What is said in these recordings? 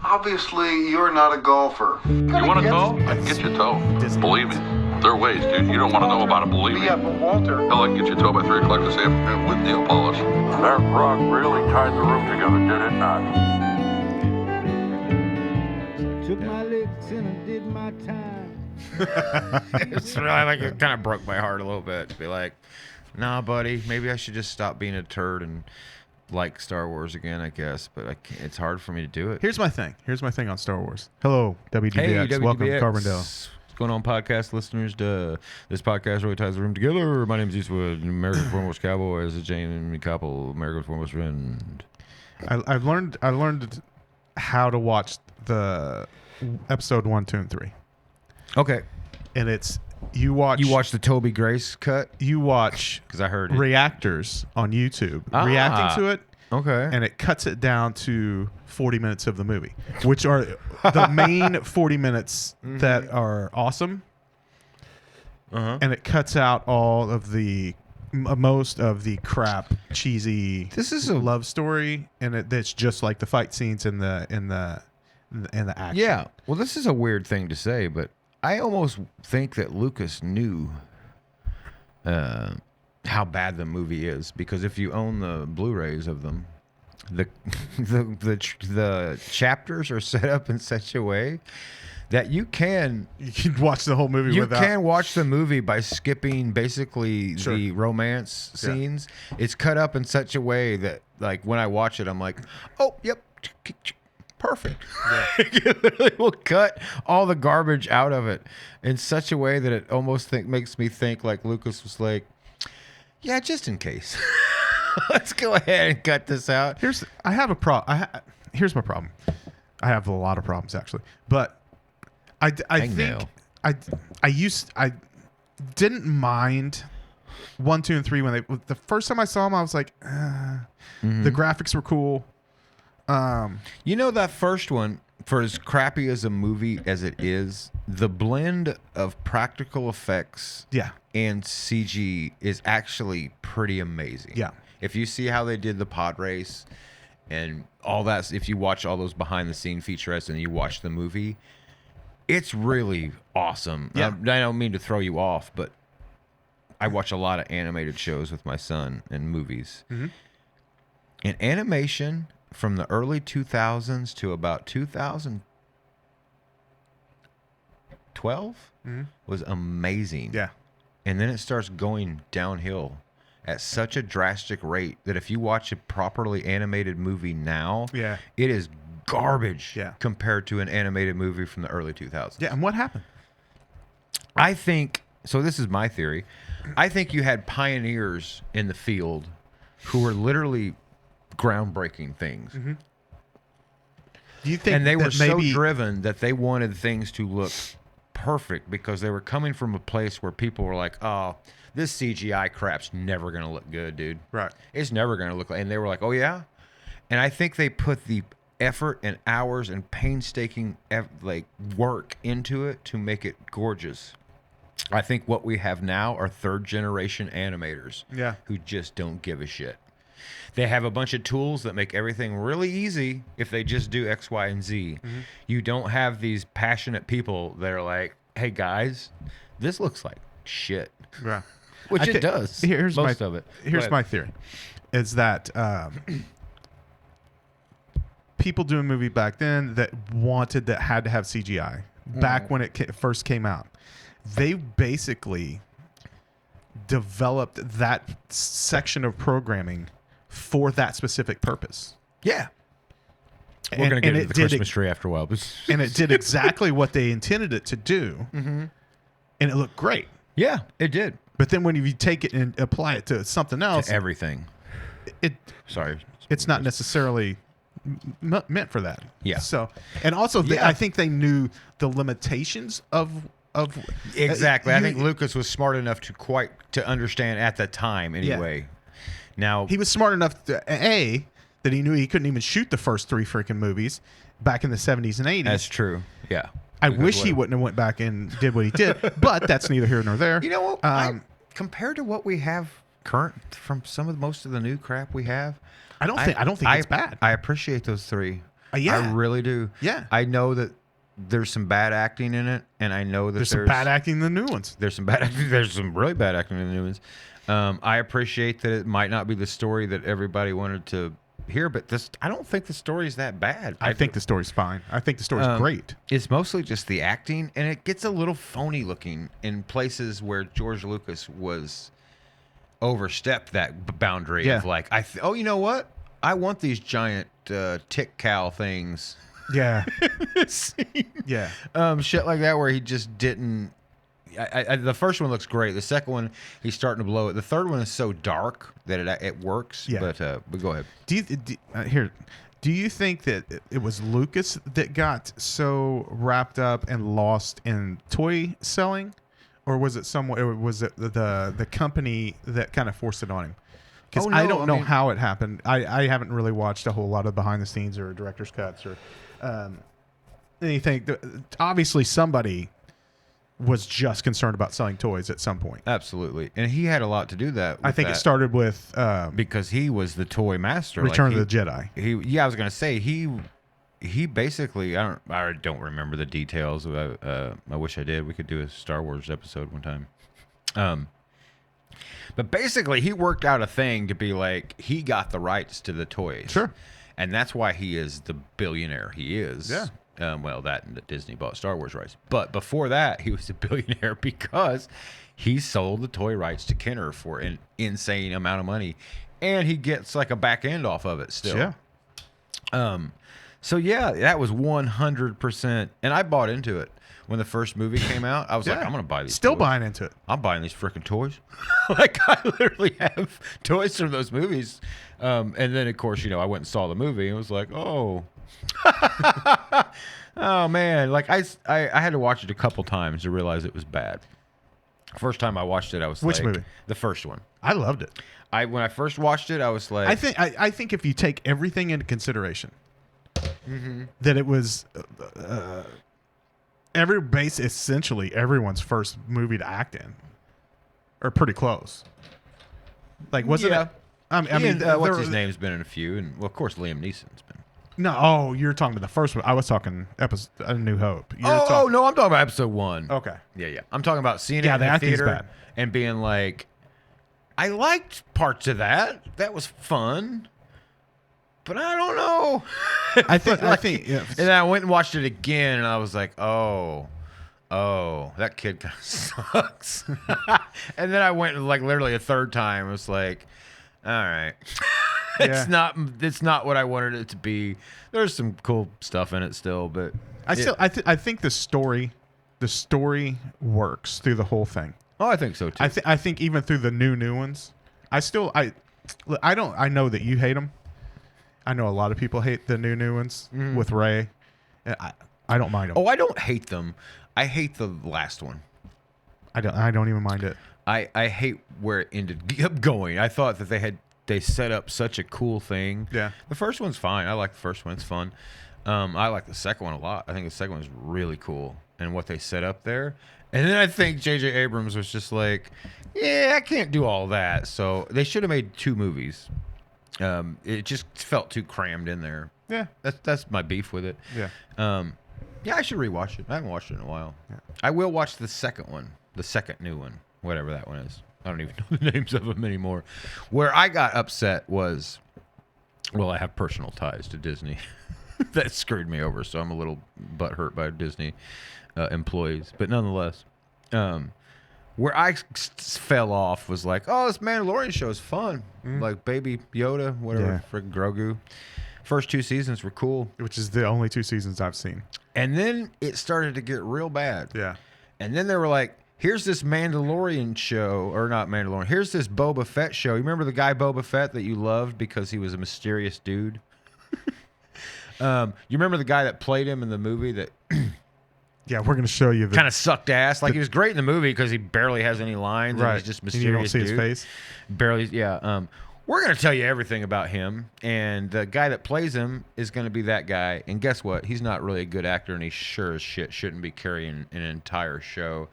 Obviously, you're not a golfer. You want to tow? I can get you a tow. Believe me, there are ways, dude. You don't want to know about it, believe me. Yeah, but Walter... Hell, I can get you a tow by 3 o'clock this afternoon with nail polish. That rock really tied the room together, did it not? Took my licks and I did my time. It's really like it kind of broke my heart a little bit to be like, nah, buddy, maybe I should just stop being a turd and like Star Wars again, I guess. But I can't, it's hard for me to do it. Here's my thing on Star Wars. Hello, WDBX. Hey, Welcome to WDBX. Carbondale. What's going on, podcast listeners? This podcast really ties the room together. My name is Eastwood, America's foremost cowboy. This is Jamie Koppel, America's foremost friend. I learned how to watch the episode 1, 2, and 3. Okay, And it's you watch the Toby Grace cut you watch because I heard it. reactors on YouTube Ah. reacting to it, Okay, and it cuts it down to 40 minutes of the movie, which are the main 40 minutes that are awesome. And it cuts out all of the most of the crap, cheesy. This is a- love story, and that's just like the fight scenes and the action. yeah. Well, this is a weird thing to say, but I almost think that Lucas knew how bad the movie is, because if you own the Blu-rays of them, the chapters are set up in such a way that you can watch the whole movie without. watch the movie by skipping basically the romance scenes. It's cut up in such a way that, like, when I watch it, I'm like, oh, yep, perfect. It literally will cut all the garbage out of it in such a way that it almost makes me think like Lucas was like, yeah, just in case. Let's go ahead and cut this out. Here's my problem. I have a lot of problems actually, but I think I didn't mind 1, 2, and 3 when the first time I saw them. I was like, the graphics were cool. You know, that first one, for as crappy as a movie as it is, the blend of practical effects Yeah. and CG is actually pretty amazing. Yeah. If you see how they did the pod race and all that, if you watch all those behind the scene featurettes and you watch the movie, it's really awesome. Yeah. I don't mean to throw you off, but I watch a lot of animated shows with my son and movies. Mm-hmm. And animation from the early 2000s to about 2012 was amazing. Yeah. And then it starts going downhill at such a drastic rate that if you watch a properly animated movie now, Yeah. it is garbage Yeah. compared to an animated movie from the early 2000s. Yeah. And what happened? I think, so this is my theory, I think you had pioneers in the field who were literally groundbreaking things. Do you think And they were that maybe so driven that they wanted things to look perfect because they were coming from a place where people were like, oh, this CGI crap's never going to look good, dude. Right. It's never going to look like, and they were like, oh, yeah? And I think they put the effort and hours and painstaking work into it to make it gorgeous. I think what we have now are third generation animators Yeah. who just don't give a shit. They have a bunch of tools that make everything really easy if they just do X, Y, and Z. You don't have these passionate people that are like, hey, guys, this looks like shit. Yeah. Which it does. Here's most my, of it. Here's But my theory, is that people doing movie back then that had to have CGI back when it first came out, they basically developed that section of programming for that specific purpose. yeah. We're going to get into the Christmas tree after a while. And it did exactly what they intended it to do, and it looked great. Yeah, it did. But then when you take it and apply it to something else, Everything. Sorry. it's not necessarily meant for that. Yeah. So, and also, I think they knew the limitations of Exactly. I think Lucas was smart enough to understand at the time anyway. Now, he was smart enough that he knew he couldn't even shoot the first 3 freaking movies back in the 70s and 80s. that's true. Yeah. I Because wish he wouldn't have went back and did what he did, but that's neither here nor there. You know what? Compared to what we have from most of the new crap we have, I don't think it's bad. I appreciate those 3. Yeah. I really do. Yeah. I know that there's some bad acting in it, and I know that There's some bad acting in the new ones. There's some bad acting. There's some really bad acting in the new ones. I appreciate that it might not be the story that everybody wanted to hear, but I don't think the story's that bad. I think the story's fine. I think the story's great. It's mostly just the acting, and it gets a little phony looking in places where George Lucas was overstepped that boundary Yeah. of like, oh, you know what? I want these giant tick cow things. Yeah. Yeah. Shit like that where he just didn't. The first one looks great. The second one, he's starting to blow it. The third one is so dark that it works. Yeah. But go ahead. Do you think that it was Lucas that got so wrapped up and lost in toy selling, or was it the company that kind of forced it on him? Because Oh, no, I don't I know mean- how it happened. I haven't really watched a whole lot of behind the scenes or director's cuts or anything. Obviously, somebody was just concerned about selling toys at some point. Absolutely, and he had a lot to do that. I think it started with because he was the toy master. Return Like, of the Jedi. I was gonna say he basically I don't remember the details. I wish I did. We could do a Star Wars episode one time. But basically, he worked out a thing to be like he got the rights to the toys. Sure. And that's why he is the billionaire he is. Yeah. Well, that and that Disney bought Star Wars rights. But before that, he was a billionaire because he sold the toy rights to Kenner for an insane amount of money. And he gets like a back end off of it still. Yeah. So yeah, that was 100%. And I bought into it. When the first movie came out, I was like, I'm going to buy these Still toys. buying into it. I'm buying these freaking toys. Like, I literally have toys from those movies. And then, of course, I went and saw the movie and was like, oh. Oh, man. Like, I had to watch it a couple times to realize it was bad. First time I watched it, I was Which like... movie? The first one. I loved it. When I first watched it, I was like... I think if you take everything into consideration, that it was essentially everyone's first movie to act in, or pretty close. Like, wasn't Yeah. it? I mean, what's his name's been in a few, and well, of course, Liam Neeson's been. No, oh, you're talking about the first one. I was talking episode A New Hope. You're No, I'm talking about episode 1. Okay. Yeah. I'm talking about seeing it Yeah, in the the acting's theater bad. and being like, I liked parts of that. That was fun. But I don't know. I think, yeah. And then I went and watched it again, and I was like, oh, that kid kind of sucks. And then I went like literally a third time. It was like, all right. It's not what I wanted it to be. There's some cool stuff in it still, but I think the story works through the whole thing. I think so too. I think even through the new ones, I know that you hate them. I know a lot of people hate the new ones with Rey. I don't mind them. I don't hate them. I hate the last one. I don't even mind it. I hate where it ended up going. I thought that they set up such a cool thing. Yeah. The first one's fine. I like the first one. It's fun. I like the second one a lot. I think the second one is really cool and what they set up there. And then I think J.J. Abrams was just like, yeah, I can't do all that. So they should have made 2 movies. It just felt too crammed in there. Yeah. That's my beef with it. Yeah. Yeah, I should rewatch it. I haven't watched it in a while. Yeah. I will watch the second one, the second new one, whatever that one is. I don't even know the names of them anymore. Where I got upset was, well, I have personal ties to Disney. That screwed me over, so I'm a little butthurt by Disney employees. But nonetheless, where I fell off was like, oh, this Mandalorian show is fun. Like Baby Yoda, whatever, friggin' Grogu. First 2 seasons were cool. Which is the only 2 seasons I've seen. And then it started to get real bad. Yeah. And then they were like, here's this Mandalorian show, or not Mandalorian, here's this Boba Fett show. You remember the guy Boba Fett that you loved because he was a mysterious dude? You remember the guy that played him in the movie that Yeah, we're gonna show you the kind of sucked ass? Like, he was great in the movie because he barely has any lines. right. And he's just And you don't mysterious see dude. his face. Barely, yeah. We're going to tell you everything about him, and the guy that plays him is going to be that guy. And guess what? He's not really a good actor, and he sure as shit shouldn't be carrying an entire show.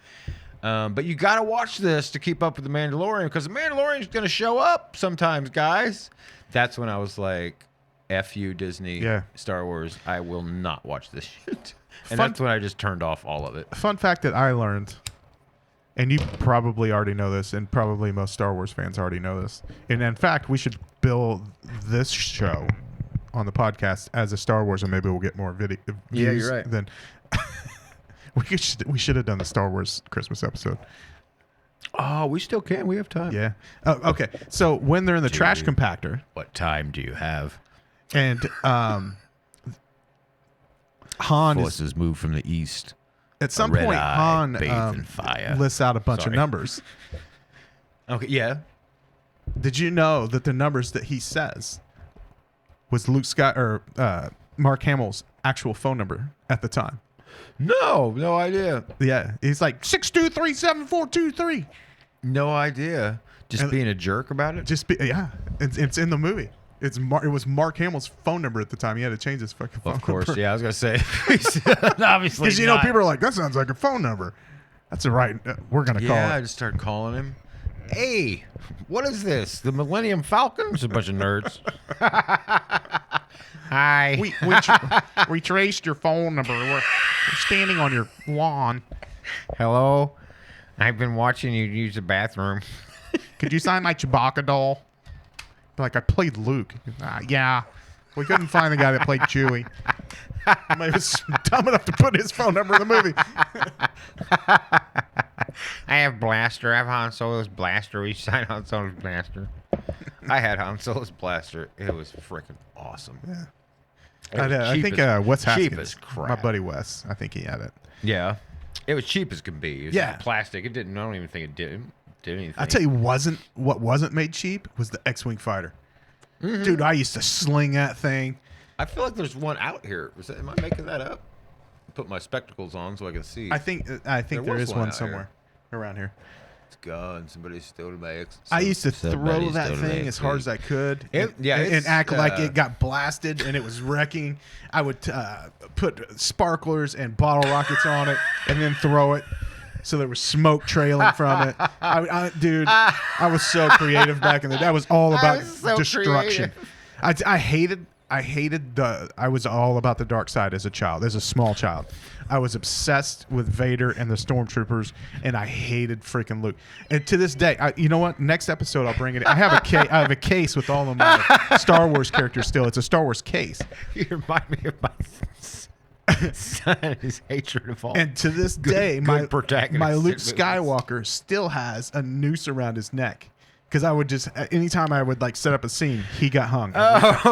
But you got to watch this to keep up with The Mandalorian, because The Mandalorian's going to show up sometimes, guys. That's when I was like, F you, Disney, Yeah. Star Wars. I will not watch this shit. And Fun- that's when I just turned off all of it. Fun fact that I learned, and you probably already know this, and probably most Star Wars fans already know this. And in fact, we should bill this show on the podcast as a Star Wars, and maybe we'll get more video Yeah, views you're right. than we should have done the Star Wars Christmas episode. Oh, we still can. We have time. Yeah. Oh, okay. So when they're in the trash Dude. compactor, What time do you have? and Han is Forces move from the east. at some red point eye Han bathed in fire. lists out a bunch Sorry. of numbers. Okay, yeah. Did you know that the numbers that he says was Mark Hamill's actual phone number at the time? No idea. Yeah, he's like 6237423. No idea. Just And- being a jerk about it. It's in the movie. It was Mark Hamill's phone number at the time. He had to change his fucking phone Of course, number. yeah. I was gonna say, obviously, Because not. people are like, that sounds like a phone number. That's the right. We're gonna call Yeah, I it. just started calling him. Hey, what is this? The Millennium Falcon? It's a bunch of nerds. Hi. We traced your phone number. We're standing on your lawn. Hello. I've been watching you use the bathroom. Could you sign my Chewbacca doll? Like, I played Luke. Yeah. We couldn't find the guy that played Chewie. He was dumb enough to put his phone number in the movie. I have Blaster. I have Han Solo's Blaster. We signed Han Solo's Blaster. I had Han Solo's Blaster. It was freaking awesome. Yeah. It was I cheap think as- Wes cheap Haskins, as crap. my buddy Wes, I think he had it. Yeah. It was cheap as could be. It was Yeah. just plastic. It didn't. I don't even think it did anything. I tell you, what wasn't made cheap was the X-wing fighter. Mm-hmm. Dude, I used to sling that thing. I feel like there's one out here. Am I making that up? Put my spectacles on so I can see. I think there was is one one out somewhere around here. It's gone. Somebody stole my X. I used to throw somebody that stole thing my as hard X. as I could, It- yeah, and it's, act like uh, it got blasted and it was wrecking. I would put sparklers and bottle rockets on it, and then throw it, so there was smoke trailing from it. Dude, I was so creative back in the day. I was all about was so destruction. I hated. I was all about the dark side as a child, as a small child. I was obsessed with Vader and the Stormtroopers, and I hated freaking Luke. And to this day, you know what? Next episode, I'll bring it. I have a case with all of my Star Wars characters still. It's a Star Wars case. You remind me of my son, his hatred of all. And to this Good- day, good my protagonist Luke in movies. Skywalker still has a noose around his neck. Because I would just, anytime I would like set up a scene, he got hung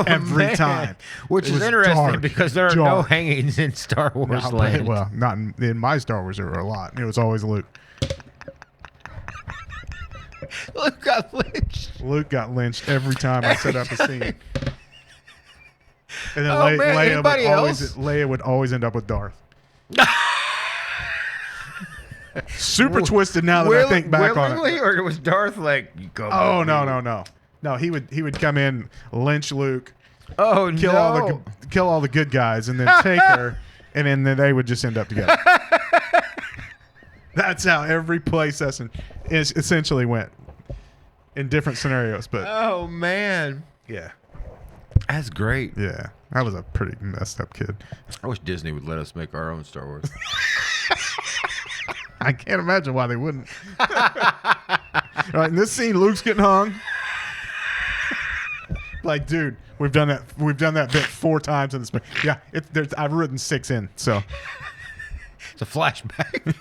every man. time. Which It is was interesting dark, because there are no dark. hangings in Star Wars No, land. well, not in my Star Wars. There were a lot. It was always Luke. Luke got lynched. Luke got lynched every time I set up a scene. And then Oh, man, anybody else? Leia would always end up with Darth. Super twisted now that I think back on willingly, it. or was Darth like, you go Oh with no me? no no no! He would come in, lynch Luke, Oh kill no! kill all the good guys, and then take her, and then they would just end up together. That's how every play session essentially went in different scenarios. But Oh man, yeah, that's great. yeah, I was a pretty messed up kid. I wish Disney would let us make our own Star Wars. I can't imagine why they wouldn't. All right, in this scene, Luke's getting hung. Like, dude, we've done that bit 4 times in this movie. Yeah, I've written 6 in, so It's a flashback.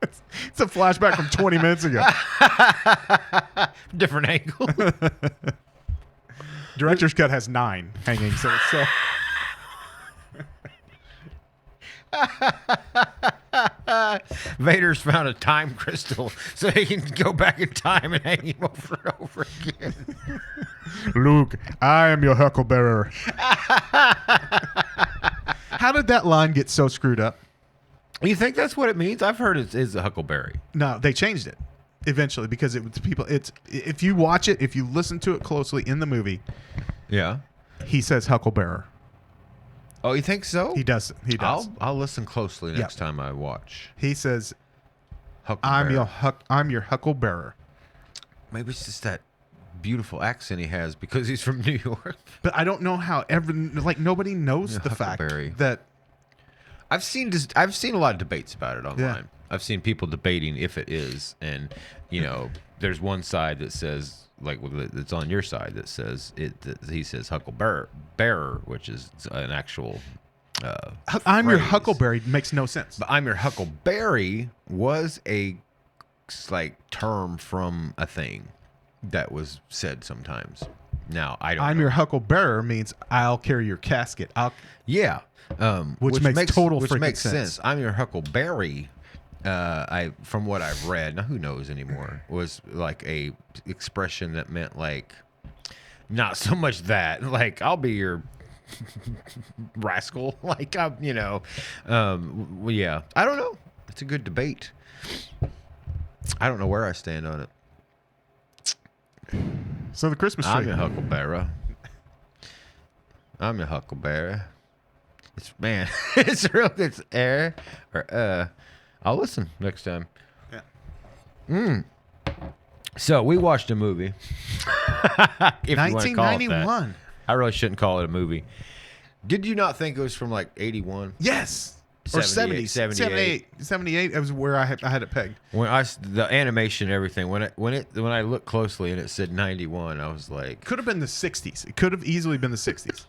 it's a flashback from 20 minutes ago. Different angle. Director's cut has 9 hangings, so Vader's found a time crystal so he can go back in time and hang him over and over again. Luke, I am your hucklebearer. How did that line get so screwed up? You think that's what it means? I've heard it is a huckleberry. No, they changed it eventually because it was people. It's if you watch it, if you listen to it closely in the movie, Yeah. he says hucklebearer. Oh, you think so? He does. He does. I'll listen closely next time I watch. He says, Huckleberry. I'm your hucklebearer. Maybe it's just that beautiful accent he has because he's from New York. But I don't know how nobody knows the fact Huckleberry. that I've seen a lot of debates about it online. I've seen people debating if it is, and there's one side that says it's on your side that says he says Hucklebearer, which is an actual. I'm your phrase. Huckleberry makes no sense. But I'm your Huckleberry was a term from a thing that was said sometimes. Now I don't. I'm know. your Hucklebearer means I'll carry your casket. Yeah, Which makes total freaking makes sense. I'm your Huckleberry. From what I've read, now who knows anymore, was like a expression that meant like not so much that like I'll be your rascal, like I'm, yeah. I don't know. It's a good debate. I don't know where I stand on it. So the Christmas tree. I'm your Huckleberry. I'm your Huckleberry. It's it's real. It's air or I'll listen next time. Yeah. So we watched a movie. If you wanna call it that. 1991. I really shouldn't call it a movie. Did you not think it was from like 81? Yes. Or 70, 78. 78 was where I had it pegged. When the animation and everything, when I looked closely and it said 91, I was like, Could have been the 60s. It could have easily been the 60s.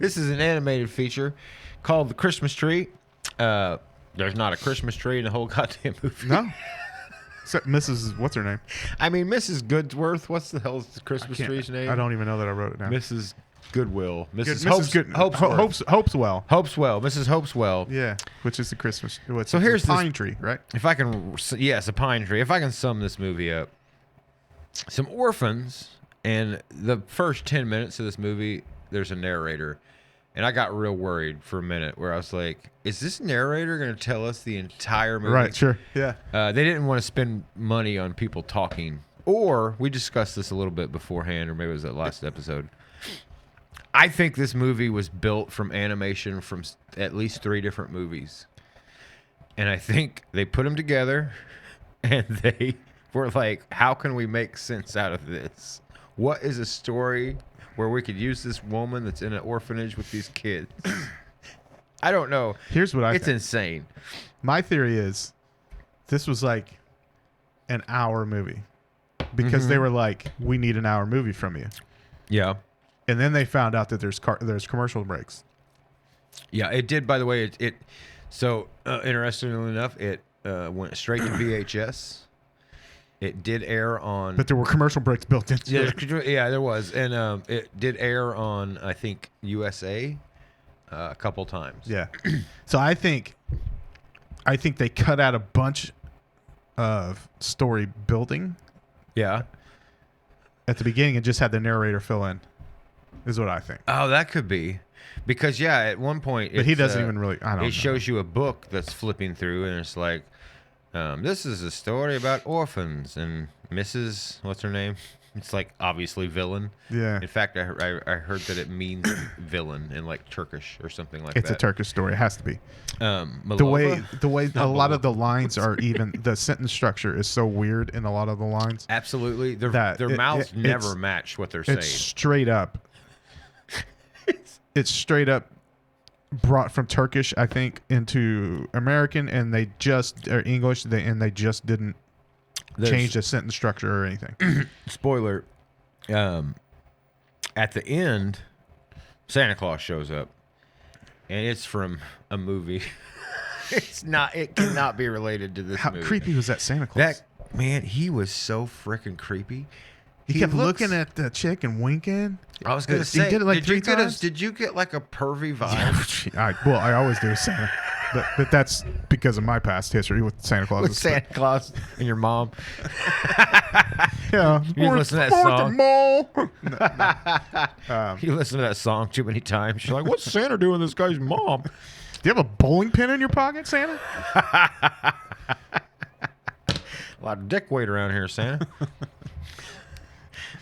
this is an animated feature called The Christmas Tree. There's not a Christmas tree in the whole goddamn movie. No. Except Mrs. What's her name? I mean, Mrs. Goodsworth. What's the hell's the Christmas tree's name? I don't even know that I wrote it down. Mrs. Goodwill. Mrs. Hopeswell. Hopeswell. Mrs. Hopeswell. Yeah, which is the Christmas. So here's the pine tree, right? If I can, yes, a pine tree. If I can sum this movie up, some orphans, and the first 10 minutes of this movie, there's a narrator, and I got real worried for a minute where I was like, is this narrator going to tell us the entire movie? Right, sure. Yeah. They didn't want to spend money on people talking, or we discussed this a little bit beforehand, or maybe it was that last episode. I think this movie was built from animation from at least 3 different movies. And I think they put them together and they were like, how can we make sense out of this? What is a story where we could use this woman that's in an orphanage with these kids? I don't know. Here's what I It's think. insane. My theory is this was like an hour movie because they were like, we need an hour movie from you. Yeah. And then they found out that there's commercial breaks. Yeah, it did, by the way. So interestingly enough, it went straight to VHS. It did air on... But there were commercial breaks built into it. Yeah, there was. And it did air on, I think, USA a couple times. Yeah. So I think they cut out a bunch of story building Yeah. at the beginning and just had the narrator fill in, is what I think. Oh, that could be. Because, yeah, at one point... But he doesn't even really... I don't know. It shows you a book that's flipping through, and it's like, this is a story about orphans, and Mrs. What's her name? It's like, obviously, villain. Yeah. In fact, I heard that it means villain in, like, Turkish or something like that. It's a Turkish story. It has to be. Malova? The way a lot of the Malova. lines are even... The sentence structure is so weird in a lot of the lines. Absolutely. Their That mouths it's- never match what they're saying. It's straight up. It's straight up brought from Turkish, I think, into American, and they just or English, and they just didn't change the sentence structure or anything. Spoiler. At the end, Santa Claus shows up, and it's from a movie. It cannot be related to this How movie. creepy was that Santa Claus? That man, he was so freaking creepy. he kept looks- looking at the chick and winking. I was gonna He say, did it like 3 times. Did you get like a pervy vibe I always do with Santa, but that's because of my past history with Santa Claus. with Santa Claus and your mom? Yeah, You listen to that song? You listen to that song too many times. You're like, what's Santa doing with this guy's mom? Do you have a bowling pin in your pocket, Santa? A lot of dick weight around here, Santa.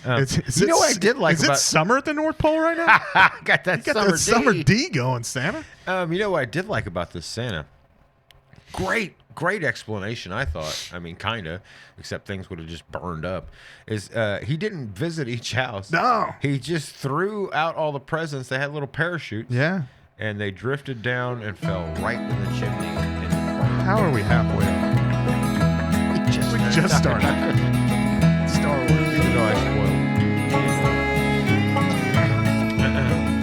You know what I did like Is about- it summer at the North Pole right now? Got that Got summer that summer D. D going, Santa. You know what I did like about this Santa? Great great explanation, I thought. I mean, kind of, except things would have just burned up. Is he didn't visit each house. No. He just threw out all the presents. They had little parachutes. Yeah. And they drifted down and fell right in the chimney. How are we halfway? We just started. Star Wars. Even though I spoiled.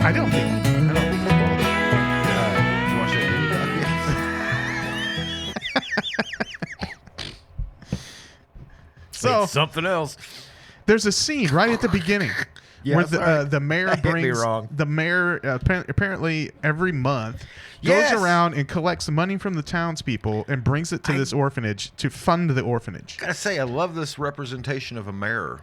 I don't think I spoiled it. You watch that video? So It's something else. there's a scene right at the beginning Yeah, where sorry. the mayor That hit me brings wrong. the mayor apparently every month goes Yes. around and collects money from the townspeople and brings it to this orphanage to fund the orphanage. Gotta say, I love this representation of a mayor.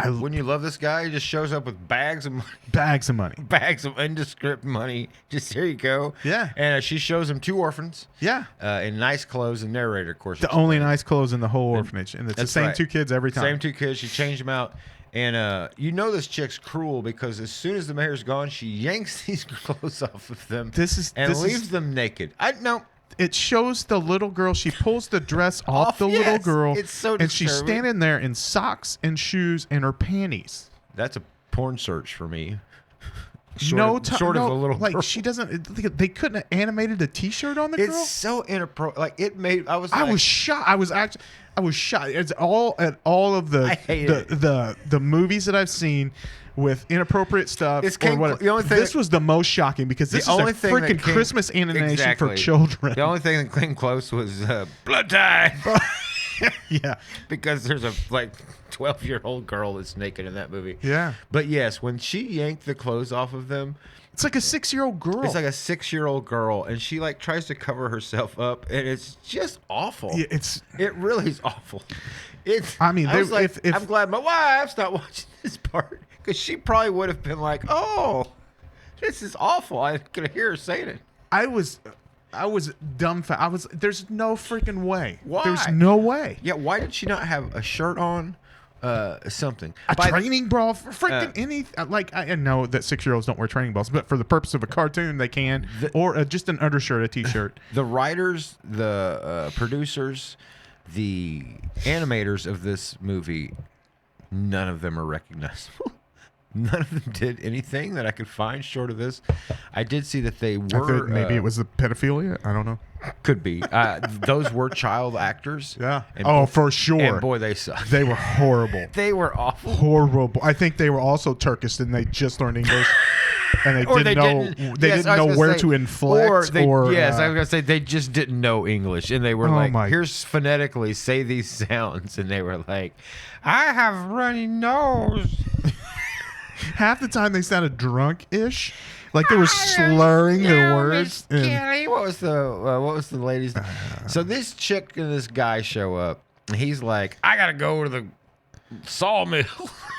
Wouldn't you love this guy? He just shows up with bags of money, Bags of money. bags of indescript money. Just here you go. Yeah. And she shows him 2 orphans Yeah. in nice clothes. And narrator, of course, The only nice clothes in the whole orphanage, and it's the That's same right. 2 kids every time. Same 2 kids. She changed them out. And you know this chick's cruel because as soon as the mayor's gone, she yanks these clothes off of them and leaves them naked. It shows the little girl. She pulls the dress off the little yes. girl, It's so and she's disturbing. standing there in socks and shoes and her panties. That's a porn search for me. Short of a little like girl. she doesn't. They couldn't have animated a T-shirt on the girl. It's so inappropriate. Like it made. I was shocked. I was shocked. It's all of I hate it. the movies that I've seen with inappropriate stuff This or came whatever. the only thing This was the most shocking because this is a freaking Christmas animation for children. The only thing that came close was Blood Tide. Yeah. Because there's a 12-year-old girl that's naked in that movie. Yeah. But yes, when she yanked the clothes off of them, It's like a 6-year-old girl. it's like a 6-year-old girl, and she tries to cover herself up, and it's just awful. Yeah, It really is awful. I mean, I was they- like, if- I'm glad my wife's not watching this part because she probably would have been like, "Oh, this is awful." I could hear her saying it. I was dumbfounded. There's no freaking way. Why? There's no way. Yeah, why did she not have a shirt on? Something. A By- training bra, freaking any. Like I know that 6-year-olds don't wear training bras, but for the purpose of a cartoon, they can, or just an undershirt, a T-shirt. The writers, the producers, the animators of this movie, none of them are recognizable. None of them did anything that I could find short of this. I did see that they I were. thought maybe it was the pedophilia. I don't know. Could be. Those were child actors. Yeah. And Oh, for sure. And boy, they sucked. They were horrible. They were awful. Horrible. I think they were also Turkish, and they just learned English, and they Or didn't know. They yes, didn't I was know gonna where say, to inflect. Yes, I was uh, gonna say they just didn't know English, and they were Oh like, my- "Here's phonetically say these sounds," and they were like, "I have runny nose." half the time they sounded drunk-ish, like they were slurring their words. and- Kelly, what was the lady's name? So this chick and this guy show up, and he's like, "I gotta go to the sawmill."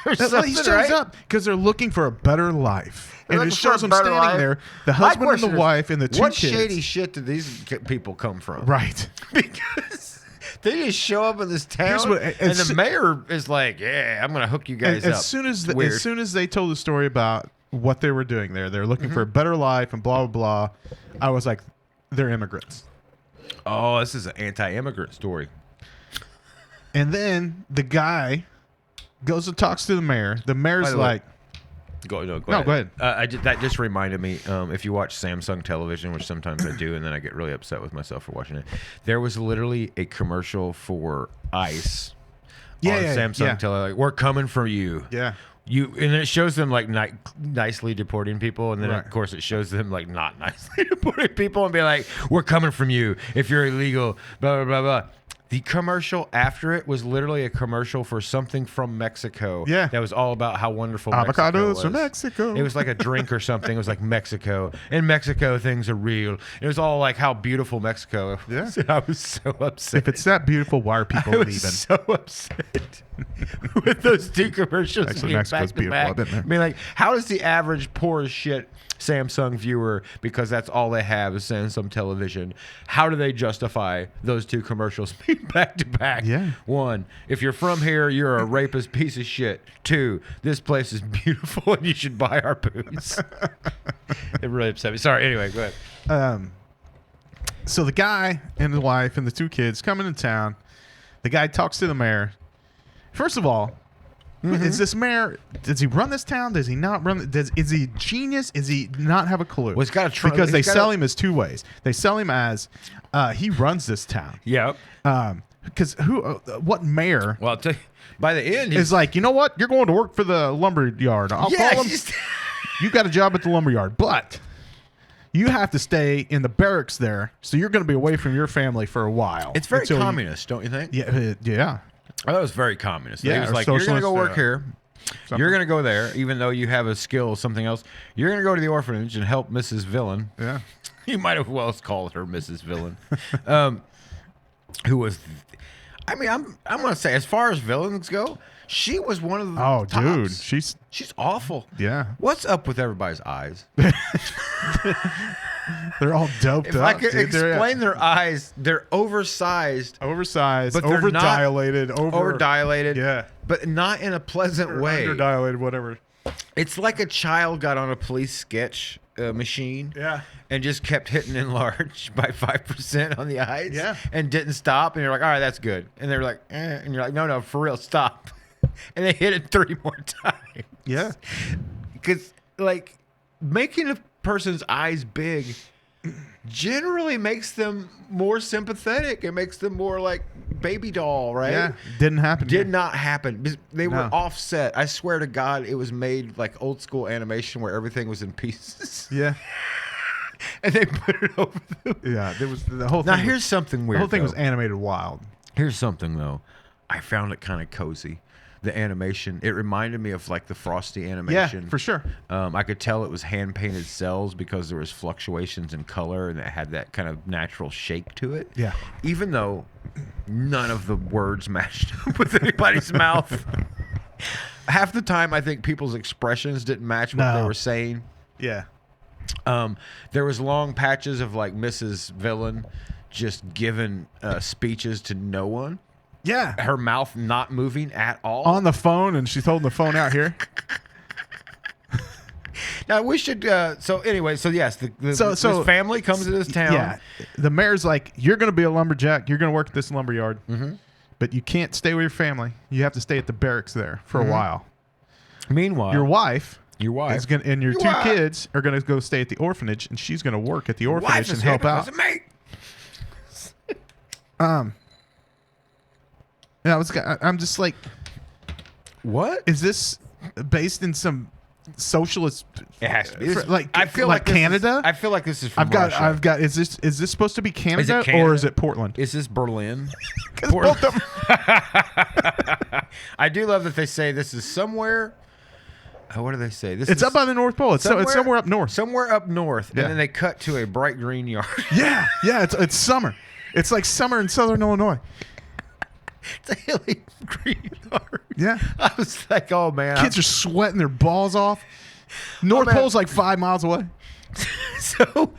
or No, something, he shows right? up because they're looking for a better life, and Looking it for shows a them better standing life. there, the My husband and question the is, wife and the 2 what kids. shady shit did these people come from? Right. Because they just show up in this town, Here's what- and as the soo- mayor is like, "Yeah, I'm gonna hook you guys As up." soon as Weird. as soon as they told the story about what they were doing there, they're looking for a better life and blah blah blah. I was like, they're immigrants. Oh, this is an anti-immigrant story. And then the guy goes and talks to the mayor. The By mayor's the way, like, Go No, go ahead. That just reminded me. If you watch Samsung television, which sometimes I do, and then I get really upset with myself for watching it, there was literally a commercial for ICE on Samsung yeah. television. Like, "We're coming for you." yeah. And then it shows them like nicely deporting people, and then Right. of course it shows them like not nicely deporting people, and be like, "We're coming from you if you're illegal." Blah blah blah blah. The commercial after it was literally a commercial for something from Mexico. Yeah. that was all about how wonderful Mexico Avocados was. from Mexico. It was like a drink or something. It was like Mexico. In Mexico, things are real. It was all like how beautiful Mexico was. Yeah. I was so upset. If it's that beautiful, why are people I leaving? was so upset with those 2 commercials. Actually, being Mexico's back to beautiful. back. I've been there. I mean, like, how does the average poor as shit Samsung viewer, because that's all they have is Samsung television, how do they justify those 2 commercials being back to back? Yeah. 1, if you're from here, you're a rapist piece of shit. 2, this place is beautiful and you should buy our booze. It really upset me. Sorry. Anyway, go ahead. So the guy and the wife and the 2 kids come into town. The guy talks to the mayor. First of all, is this mayor? Does he run this town? Does he not run? Is he a genius? Is he not have a clue? Well, he's got a tr- because they he's got sell a- him as 2 ways. They sell him as he runs this town. Yep. Because what mayor Well, I'll tell you, by the end, is like, you know what? You're going to work for the lumber yard. I'll yeah, call him. just- You got a job at the lumber yard, but you have to stay in the barracks there, so you're going to be away from your family for a while. it's very until you- communist, don't you think? yeah. I thought it was very communist. Yeah, he was or like, you're going to go socialist, work here. Something. You're going to go there, even though you have a skill or something else. You're going to go to the orphanage and help Mrs. Villain. Yeah. You might as well called her Mrs. Villain. Who was, I mean, I'm going to say, as far as villains go, she was one of the Oh, tops. dude, She's awful. yeah. What's up with everybody's eyes? They're all doped If up. I could dude. They're explain their eyes, they're oversized, oversized, but they're not over-dilated, dilated, Yeah. but not in a pleasant way. Under-dilated, whatever. It's like a child got on a police sketch machine, Yeah. and just kept hitting enlarge by 5% on the eyes, Yeah. and didn't stop. And you're like, all right, that's good. And they were like, and you're like, no, for real, stop. And they hit it 3 more times. Yeah. Because like making a person's eyes big generally makes them more sympathetic. It makes them more like baby doll, right? Yeah. Didn't happen. Did here. not happen. They were No. offset. I swear to God, it was made like old school animation where everything was in pieces, Yeah. and they put it over them. Yeah. There was the whole thing. Now was- here's something weird. the whole thing was though. animated wild. Here's something though. I found it kind of cozy. The animation. It reminded me of like the Frosty Yeah, animation. for sure. I could tell it was hand painted cells because there was fluctuations in color and it had that kind of natural shake to it. Yeah. Even though none of the words matched up with anybody's mouth. Half the time, I think people's expressions didn't match what they No. were saying. Yeah. There was long patches of like Mrs. Villain just giving speeches to no one. Yeah. Her mouth not moving at all. On the phone, and she's holding the phone out here. Now we should. So anyway, so yes, this So- family comes to this town. Yeah. The mayor's like, you're going to be a lumberjack. You're going to work at this lumber yard. Mm-hmm. But you can't stay with your family. You have to stay at the barracks there for Mm-hmm. a while. Meanwhile, Your wife. Your wife. Is gonna, and your Your 2 wife. kids are going to go stay at the orphanage, and she's going to work at the orphanage and help out. Yeah, I'm just like, What? is this based in some socialist? It has to be. This- Like I feel like this is- Canada. I feel like this is. From I've got. Russia. Is this supposed to be Canada, Canada? or is it Portland? Is this Berlin? 'Cause both of them- I do love that they say this is somewhere. What do they say? This It's is up by the North Pole. It's somewhere up north. Somewhere up north, Yeah. and then they cut to a bright green yard. Yeah, yeah. It's summer. It's like summer in Southern Illinois. It's a hilly green yard. Yeah. I was like, oh man. Kids are sweating their balls off. North man. Pole's like 5 miles away. So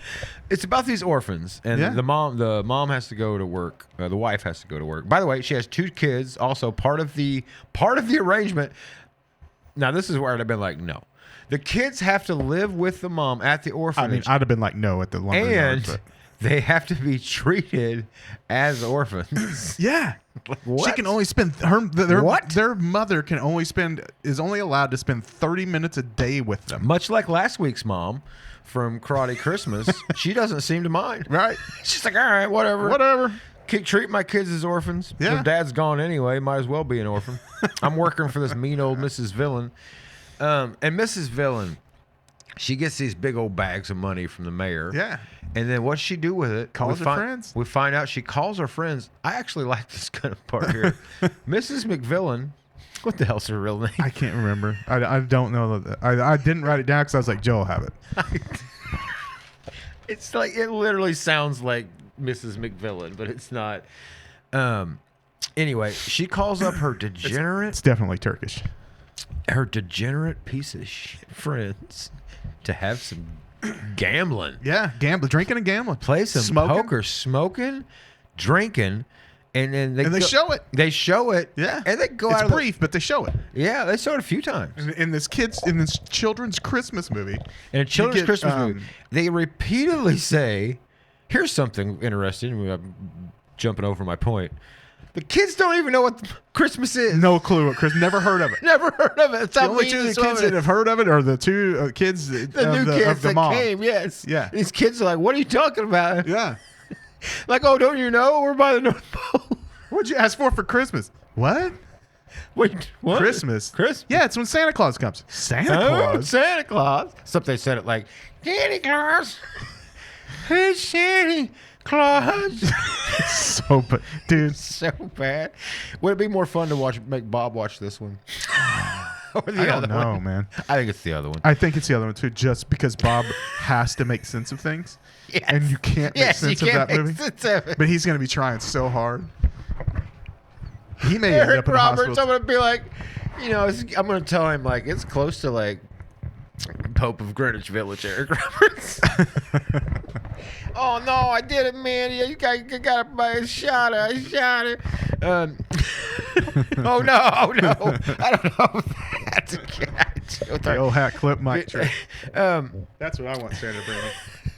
it's about these orphans, and Yeah. the mom has to go to work. The wife has to go to work. By the way, she has 2 kids. Also part of the arrangement. Now this is where I'd have been like, no, the kids have to live with the mom at the I orphanage, mean, I'd have been like, no, at the lumber yard. and But they have to be treated as orphans. yeah. What? She can only spend What? their mother is only allowed to spend 30 minutes a day with them. Much like last week's mom from Karate Christmas, she doesn't seem to mind. Right? She's like, all right, whatever. Whatever. Treat my kids as orphans. Yeah. Their dad's gone anyway. Might as well be an orphan. I'm working for this mean old Mrs. Villain. And Mrs. Villain, she gets these big old bags of money from the mayor. Yeah. And then what's she do with it? Calls her friends. We find out she calls her friends. I actually like this kind of part here. Mrs. McVillain. What the hell's her real name? I can't remember. I don't know. I didn't write it down because I was like, Joe will have it. It's like, it literally sounds like Mrs. McVillain, but it's not. Anyway, she calls up her degenerate. It's definitely Turkish. Her degenerate piece of shit friends to have some gambling, Yeah, gambling, drinking and gambling. play some Smoking. poker, smoking, drinking, and then they show it. They show it, Yeah, and they go it's out of brief, but they show it yeah, they show it a few times. in this children's Christmas movie. In a children's get, Christmas movie, they repeatedly say, Here's something interesting. I'm jumping over my point. The kids don't even know what Christmas is. No clue what Chris. Never heard of it. Never heard of it. It's The how only mean two this kids woman that is. have heard of it are the two kids the of new kids of the that mom. came. Yes. Yeah. These kids are like, "What are you talking about?" Yeah. Like, "Oh, don't you know we're by the North Pole?" What'd you ask for Christmas? What? Wait, what? Christmas. Christmas. Yeah, it's when Santa Claus comes. Santa Oh, Claus. Santa Claus. Except they said it like, Santa Claus. Hey, Santa Claus. So, but dude, So bad. Would it be more fun to make Bob watch this one? Or the I don't other know, one? man. I think it's the other one. I think it's the other one too, just because Bob has to make sense of things, Yes. and you can't make Yes, you sense of can't that make movie. sense of it. But he's gonna be trying so hard. He may end Eric up in the Roberts, hospital. I'm going to be like, I'm going to tell him, like, it's close to, like, Pope of Greenwich Village, Eric Roberts. Oh, no, I did it, man. You got a shot. I shot it. Oh, no. I don't know if that's a catch. The old hat clip mic trick. Um, That's what I want Santa to bring me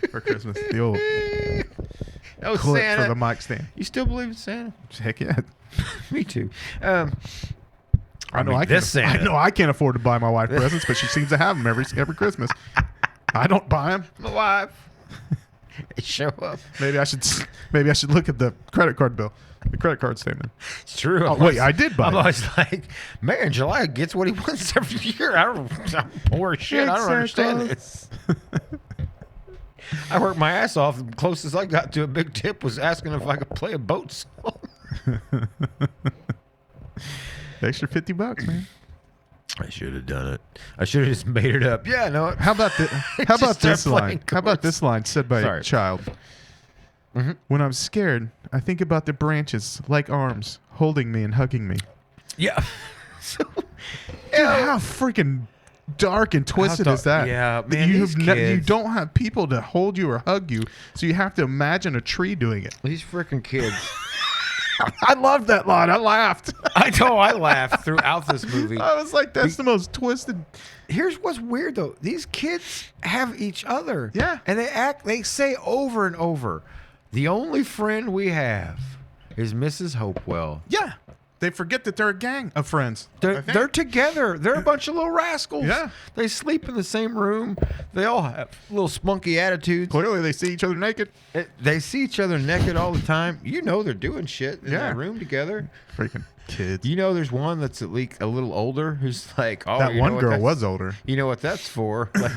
for Christmas. The old oh, clip Santa. for the mic stand. You still believe in Santa? Heck yeah. Me too. I know mean, I this can't. I Santa. know I can't afford to buy my wife presents, but she seems to have them every Christmas. I don't buy them. My wife. They show up. Maybe I should look at the credit card bill, the credit card statement. It's true. Oh, wait, I did buy I'm it. always like, man, July gets what he wants every year. I'm poor as shit. I don't understand this. I worked my ass off. The closest I got to a big tip was asking if I could play a boat song. Extra $50, man. I should have done it. I should have just made it up. Yeah, no. How about Just this start line? playing How about chords. this line said by Sorry. a child? When I'm scared, I think about the branches like arms holding me and hugging me. Yeah. So, Dude, how freaking dark and twisted is that? Yeah, That man, you these you kids. don't have people to hold you or hug you, so you have to imagine a tree doing it. these freaking kids. I loved that line. I laughed. I know I laughed throughout this movie. I was like, that's the most twisted. Here's what's weird though. These kids have each other. Yeah. And they say over and over, the only friend we have is Mrs. Hopewell. Yeah. They forget that they're a gang of friends. I think. They're together. They're a bunch of little rascals. Yeah. They sleep in the same room. They all have little spunky attitudes. Clearly, they see each other naked. They see each other naked all the time. You know they're doing shit in Yeah. that room together. Freaking kids. You know there's one that's at least a little older who's like, oh, That you know one what girl that's- was older. You know what that's for? Like,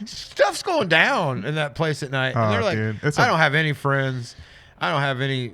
stuff's going down in that place at night. Oh, And they're like, dude. It's I a- don't have any friends. I don't have any.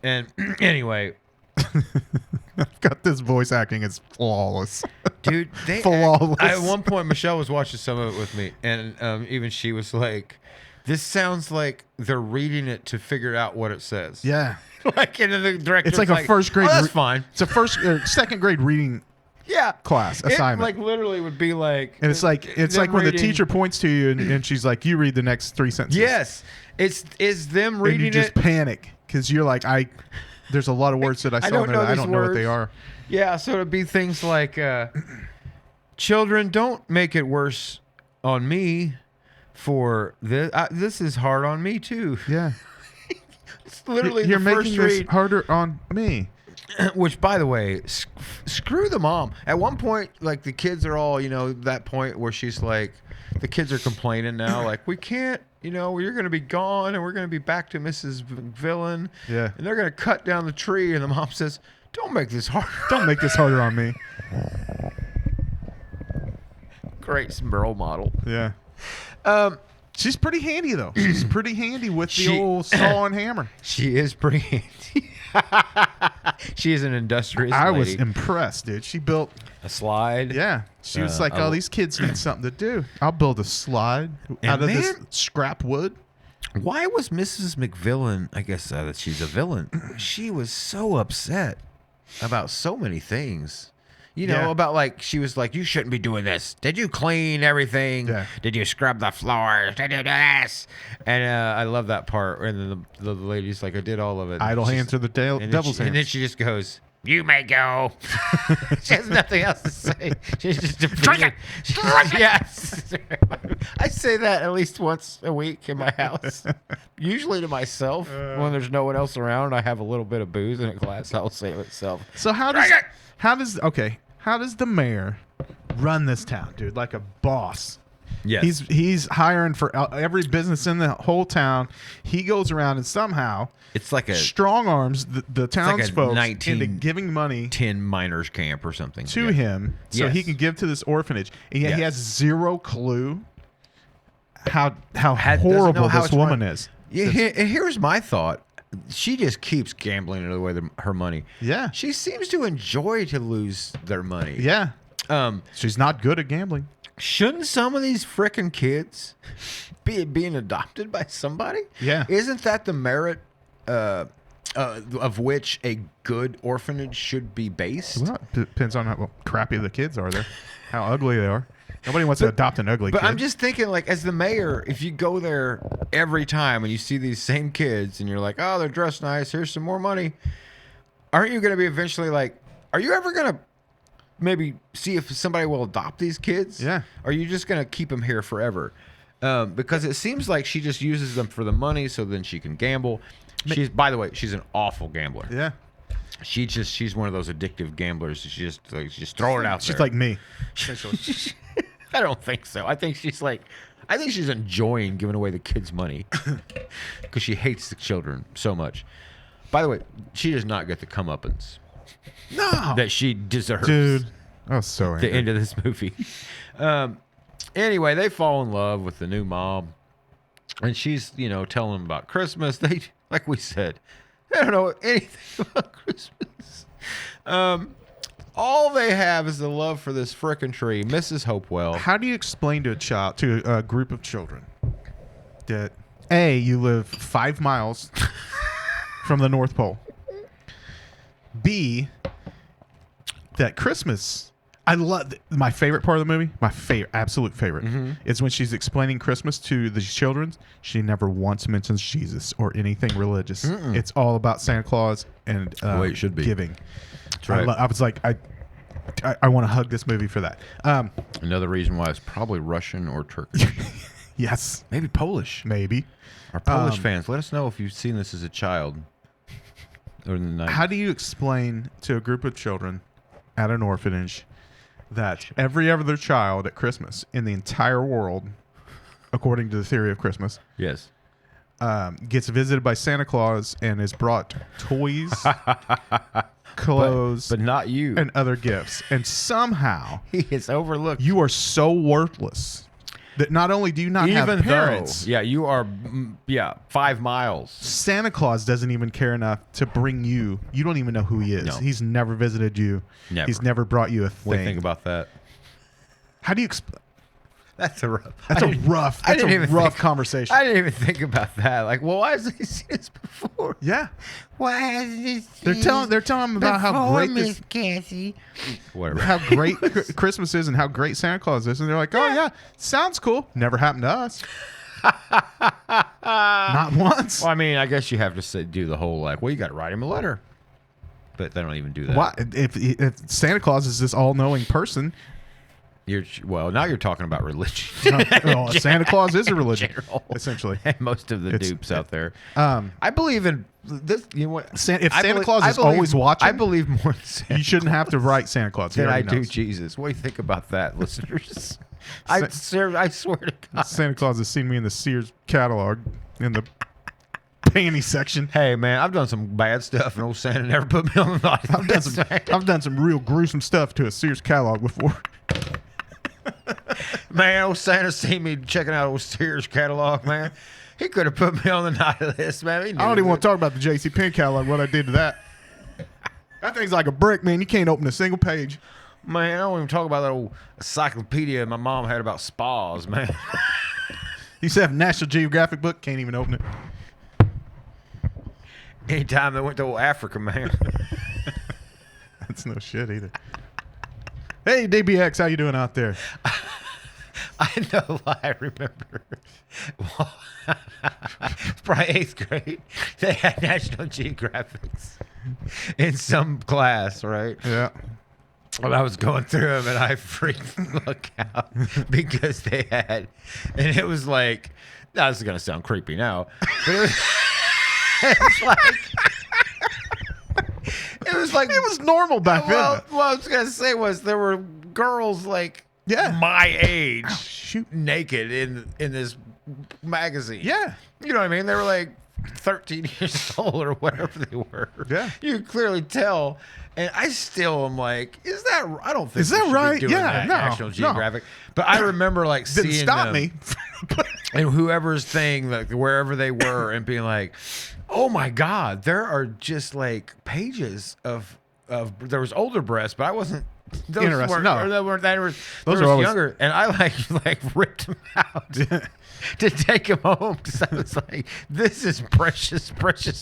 And anyway, I've got this voice acting is flawless. dude, they Flawless. at one point, Michelle was watching some of it with me, and even she was like, "This sounds like they're reading it to figure out what it says." Yeah. Like, and then the director, It's like a first grade. Oh, that's fine. It's a second grade reading Yeah, class It, assignment. like literally would be like, and it's like them when the reading- teacher points to you and she's like, "You read the next 3 sentences." Yes, it's them And reading you just it. panic because you're like, There's a lot of words that I saw don't in there know that I these don't know what they words. are. Yeah, so it'd be things like, children, don't make it worse on me for this. This is hard on me too. Yeah. It's literally You're the making first this read. harder on me. Which, by the way, screw the mom. At one point, like the kids are all, that point where she's like, the kids are complaining now, like, we can't, you're going to be gone and we're going to be back to Mrs. Villain. Yeah. And they're going to cut down the tree. And the mom says, don't make this harder. Don't make this harder on me. Great role model. Yeah. She's pretty handy though. She's pretty handy with the She- old saw and hammer. She is pretty handy. She is an industrious I lady. was impressed, dude. She built. A slide. Yeah. She was like, I- "Oh, these kids need something to do. I'll build a slide out of this man- scrap wood." Why was Mrs. McVillain, I guess that she's a villain, she was so upset about so many things. Yeah. About like, she was like, you shouldn't be doing this. Did you clean everything? Yeah. Did you scrub the floors? Did you do this? And I love that part. And then the lady's like, I did all of it. Idle She's- hands are the and then devil's she- And then hands. she just goes, You may go. She has nothing else to say. She's just drink it. Yes. I say that at least once a week in my house. Usually to myself. When there's no one else around, I have a little bit of booze in a glass. I'll say it myself. So how does the mayor run this town, dude? Like a boss. Yes. He's hiring for every business in the whole town. He goes around and somehow It's like a strong arms the townsfolk into 1910 giving money miners camp or something. to him so he Yes. can give to this orphanage. And yet he Yes. has zero clue how Doesn't horrible know how this it's woman run. is. Yeah, here's my thought. She just keeps gambling away her money. Yeah. She seems to enjoy to lose their money. Yeah. Um, She's not good at gambling. shouldn't some of these frickin' kids be being adopted by somebody? Yeah. Isn't that the merit of which a good orphanage should be based? Well, it depends on how crappy the kids are there, how ugly they are. Nobody wants to adopt an ugly But kid. I'm just thinking, like, as the mayor, if you go there every time and you see these same kids and you're like, oh, they're dressed nice, here's some more money, aren't you going to be eventually like, are you ever going to maybe see if somebody will adopt these kids? Yeah. Or are you just going to keep them here forever? Because it seems like she just uses them for the money so then she can gamble. By the way, she's an awful gambler. yeah. She's one of those addictive gamblers. She just throw it out there. She's like me. I don't think so. I think she's enjoying giving away the kids' money because she hates the children so much. By the way, she does not get the comeuppance No. that she deserves. Dude. I was so At the angry. end of this movie. Anyway, they fall in love with the new mom, and she's telling them about Christmas. They, like we said, they don't know anything about Christmas. All they have is the love for this frickin' tree, Mrs. Hopewell. How do you explain to a group of children that A, you live 5 miles from the North Pole, B, that Christmas, I love my favorite part of the movie, absolute favorite, is when she's explaining Christmas to the children. She never once mentions Jesus or anything religious. It's all about Santa Claus and The way it should be. giving. That's right. I was like, I want to hug this movie for that. Another reason why it's probably Russian or Turkish. Yes, Maybe Polish. maybe. Our Polish fans, let us know if you've seen this as a child. Or in the 90s. How do you explain to a group of children at an orphanage that every other child at Christmas in the entire world, according to the theory of Christmas, Yes. gets visited by Santa Claus and is brought toys, clothes, But not you. and other gifts, and somehow He is overlooked. you are so worthless that not only do you not have parents, you are 5 miles. Santa Claus doesn't even care enough to bring you. You don't even know who he is. No. He's never visited you. Never. He's never brought you a thing. What do you think about that? How do you explain? That's a rough. That's a rough conversation. I didn't even think about that. Like, well, why hasn't he seen this before? Yeah, Why hasn't he seen they're telling him about how great this, Cassie. Whatever. how great Christmas is and how great Santa Claus is, and they're like, oh yeah, sounds cool. Never happened to us. Not once. Well, I mean, I guess you have to do the whole like, well, you got to write him a letter, but they don't even do that. Why? If Santa Claus is this all-knowing person, Now you're talking about religion. well, Santa Claus is a religion, general. essentially. Most of the It's- dupes out there. Um, I believe in this. You know what? if I Santa believe- Claus I is believe- always watching, I believe more in Santa you shouldn't have to write Santa Claus. He than I already do knows. Jesus. What do you think about that, listeners? I swear to God. Santa Claus has seen me in the Sears catalog in the panty section. Hey man, I've done some bad stuff, and old Santa never put me on the naughty list. I've done some real gruesome stuff to a Sears catalog before. Man, old Santa seen me checking out old Sears catalog, man. He could have put me on the naughty list, man. He knew I don't even it. want to talk about the J.C. Penney catalog, what I did to that. That thing's like a brick, man. You can't open a single page. Man, I don't even talk about that old encyclopedia my mom had about spas, man. You said a National Geographic book, can't even open it. Anytime they went to old Africa, man. That's no shit either. Hey, DBX, how you doing out there? I know, I remember. Probably 8th grade. They had National Geographics. in some class, right? Yeah. Well, I was going through them and I freaked the fuck out because they had, and it was like, now this is gonna sound creepy now, but it was, it was like It was normal back well, then. what I was gonna say was there were girls like Yeah. my age Shoot. naked in this magazine. Yeah. You know what I mean? They were like 13 years old or whatever they were. Yeah. You could clearly tell. And I still am like, is that? I don't think Is that we should be right? doing Yeah, that, no, National no. Geographic. But I remember like Didn't seeing stop them me. and whoever's thing, like wherever they were, and being like, oh my God, there are just like pages of there was older breasts, but I wasn't. Those Interesting. weren't, No. or they weren't. They were, Those there are was always- younger, and I like ripped them out to take them home because I was like, this is precious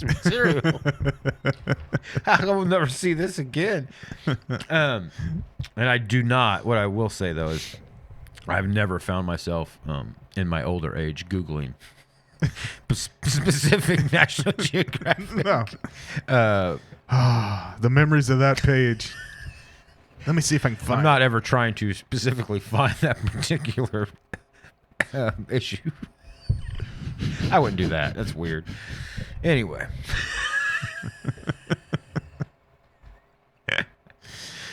material. I will never see this again. And I do not. What I will say though is, I've never found myself in my older age Googling specific National Geographic. No. Uh, The memories of that page. Let me see if I can find I'm not ever trying to specifically find that particular issue. I wouldn't do that. That's weird. Anyway.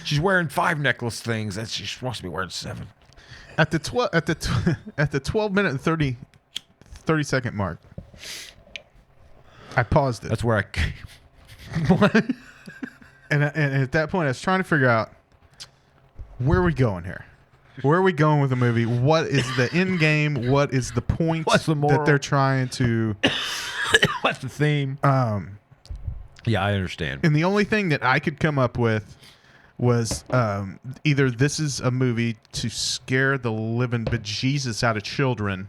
She's wearing 5 necklace things. That's she's supposed to be wearing 7. At the 12 minute and 30 second mark. I paused it. That's where I came. And at that point I was trying to figure out where are we going here? Where are we going with the movie? What is the end game? What is the point What's the moral? that they're trying to What's the theme? Yeah, I understand. and the only thing that I could come up with was either this is a movie to scare the living bejesus out of children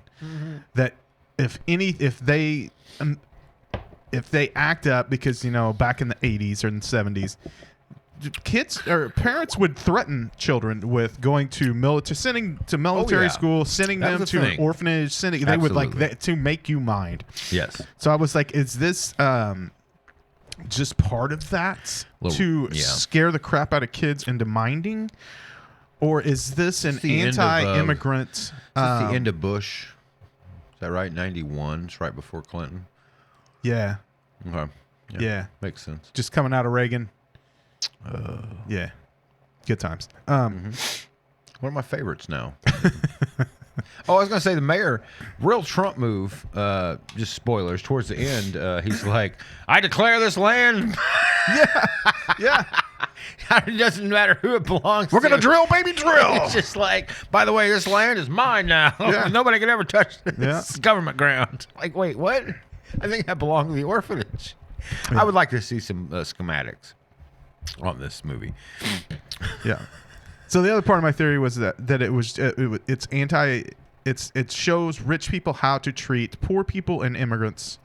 that if they act up because back in the 80s or in the 70s kids or parents would threaten children with going to sending to military yeah. school, sending That them was to a an thing. orphanage, they would like Absolutely. that to make you mind. Yes. So I was like, is this just part of that to yeah. scare the crap out of kids into minding? Or is this an the end of, anti-immigrant? Is this the end of Bush? Is that right? 91. It's right before Clinton. Yeah. Okay. Yeah. Makes sense. Just coming out of Reagan. Yeah. Good times. One of my favorites now. Oh, I was going to say the mayor, real Trump move, just spoilers, towards the end, he's like, I declare this land. Yeah. It doesn't matter who it belongs We're to. going to drill, baby, drill. It's just like, by the way, this land is mine now. Yeah. Nobody can ever touch this. Yeah. It's government ground. Like, wait, what? I think that belonged to the orphanage. I would like to see some schematics on this movie. Yeah. So the other part of my theory was that it shows rich people how to treat poor people and immigrants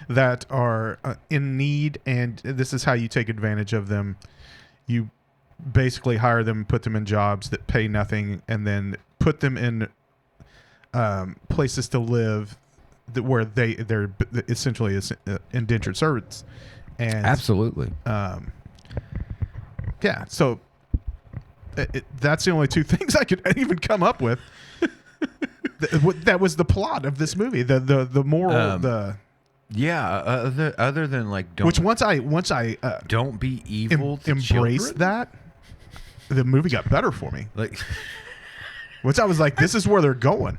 that are in need, and this is how you take advantage of them. You basically hire them, put them in jobs that pay nothing, and then put them in places to live where they're essentially indentured servants. And Absolutely. yeah, so that's the only two things I could even come up with. That was the plot of this movie. The moral, Yeah, other than like, don't which once I don't be evil to embraced children? that, the movie got better for me. Like, Once I was like, this is where they're going,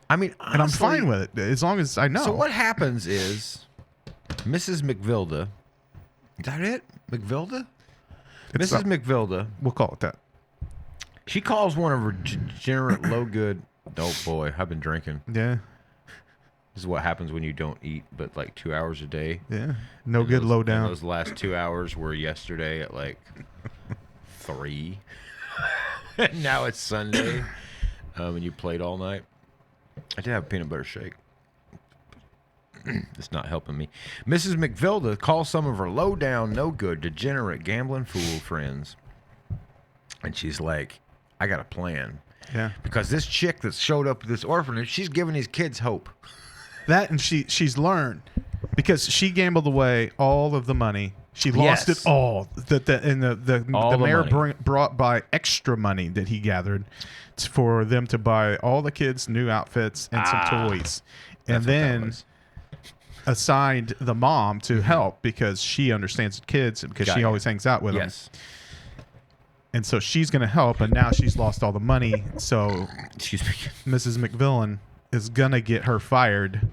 I mean, and I'm honestly, fine with it as long as I know. So what happens is, Mrs. McVilda, is that it? McVilda? It's Mrs. McVilda, We'll call it that. she calls one of her degenerate, low good. Oh boy, I've been drinking. Yeah, This is what happens when you don't eat, but like 2 hours a day. yeah. No And good, those- low and down. Those last 2 hours were yesterday at like 3. And now it's Sunday, and you played all night. I did have a peanut butter shake. It's not helping me. Mrs. McVilda calls some of her low down, no good, degenerate, gambling fool friends, and she's like, "I got a plan." Yeah, Because this chick that showed up at this orphanage, she's giving these kids hope. that and she's learned because she gambled away all of the money She lost Yes. it all. The All the mayor money. brought by extra money that he gathered for them to buy all the kids new outfits and some toys, and That's what that then was. assigned the mom to help because she understands the kids and because Got she you. always hangs out with them. Yes. And so she's going to help, and now she's lost all the money. So Excuse me. Mrs. McVillan is going to get her fired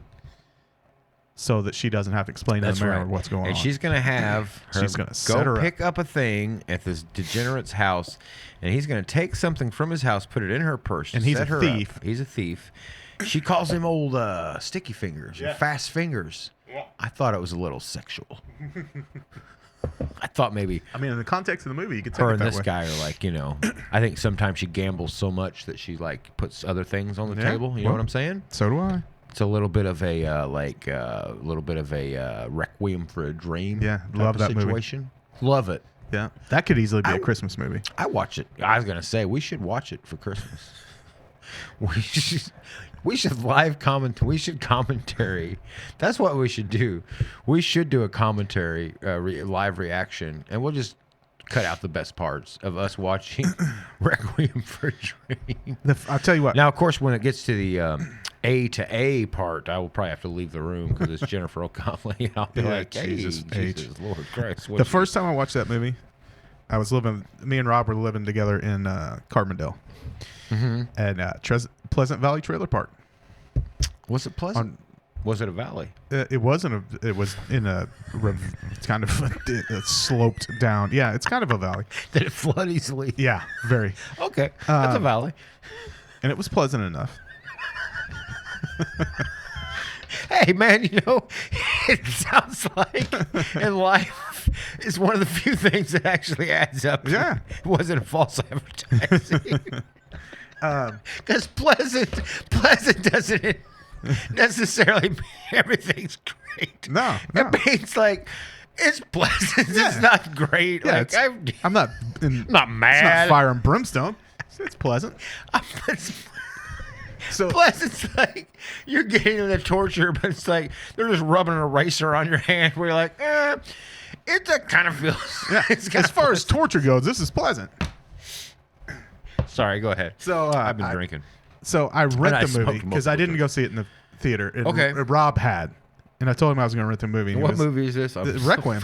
so that she doesn't have to explain to That's the mayor right. what's going and on. she's gonna have her She's gonna set her go up. pick up a thing at this degenerate's house, and he's gonna take something from his house, put it in her purse, And he's set a her thief. up. He's a thief. She calls him old sticky fingers, or fast fingers. I thought it was a little sexual. I thought maybe I mean, in the context of the movie, you could take her it and that this way. guy are like, I think sometimes she gambles so much that she like puts other things on the Yeah, table. You know well- what I'm saying? So do I. It's a little bit of a requiem for a dream. Yeah, type love of that movie. situation. Love it. Yeah, that could easily be a Christmas movie. I watch it. I was gonna say we should watch it for Christmas. We should live comment. We should commentary. That's what we should do. We should do a commentary, live reaction, and we'll just cut out the best parts of us watching Requiem for a Dream. I'll tell you what. Now, of course, when it gets to the A to A part, I will probably have to leave the room because it's Jennifer O'Connelly. I'll be Yeah, like, hey, Jesus Jesus, H. Lord Christ. The first time I watched that movie, me and Rob were living together in Carbondale at Pleasant Valley Trailer Park. Was it pleasant? Was it a valley? It wasn't it was in it's kind of a sloped down. Yeah, it's kind of a valley. Did it flood easily? Yeah, very. Okay, that's a valley. And it was pleasant enough. Hey, man, it sounds like in life is one of the few things that actually adds up. Yeah. It wasn't a false advertising. Because pleasant doesn't necessarily mean everything's great. No. It means like it's pleasant. Yeah. It's not great. Yeah, like I'm not not mad. It's not fire and brimstone. It's pleasant. So Pleasant's like you're getting the torture, but it's like they're just rubbing an eraser on your hand where you're like, it kind of feels. yeah, it's as kinda far as pleasant. torture goes, this is pleasant. Sorry, go ahead. So I've been drinking. So I I rent the smoked movie because I multiple didn't go see it in the theater. And Okay. Rob had, and I told him I was going to rent the movie. and he What was- movie is this? Requiem.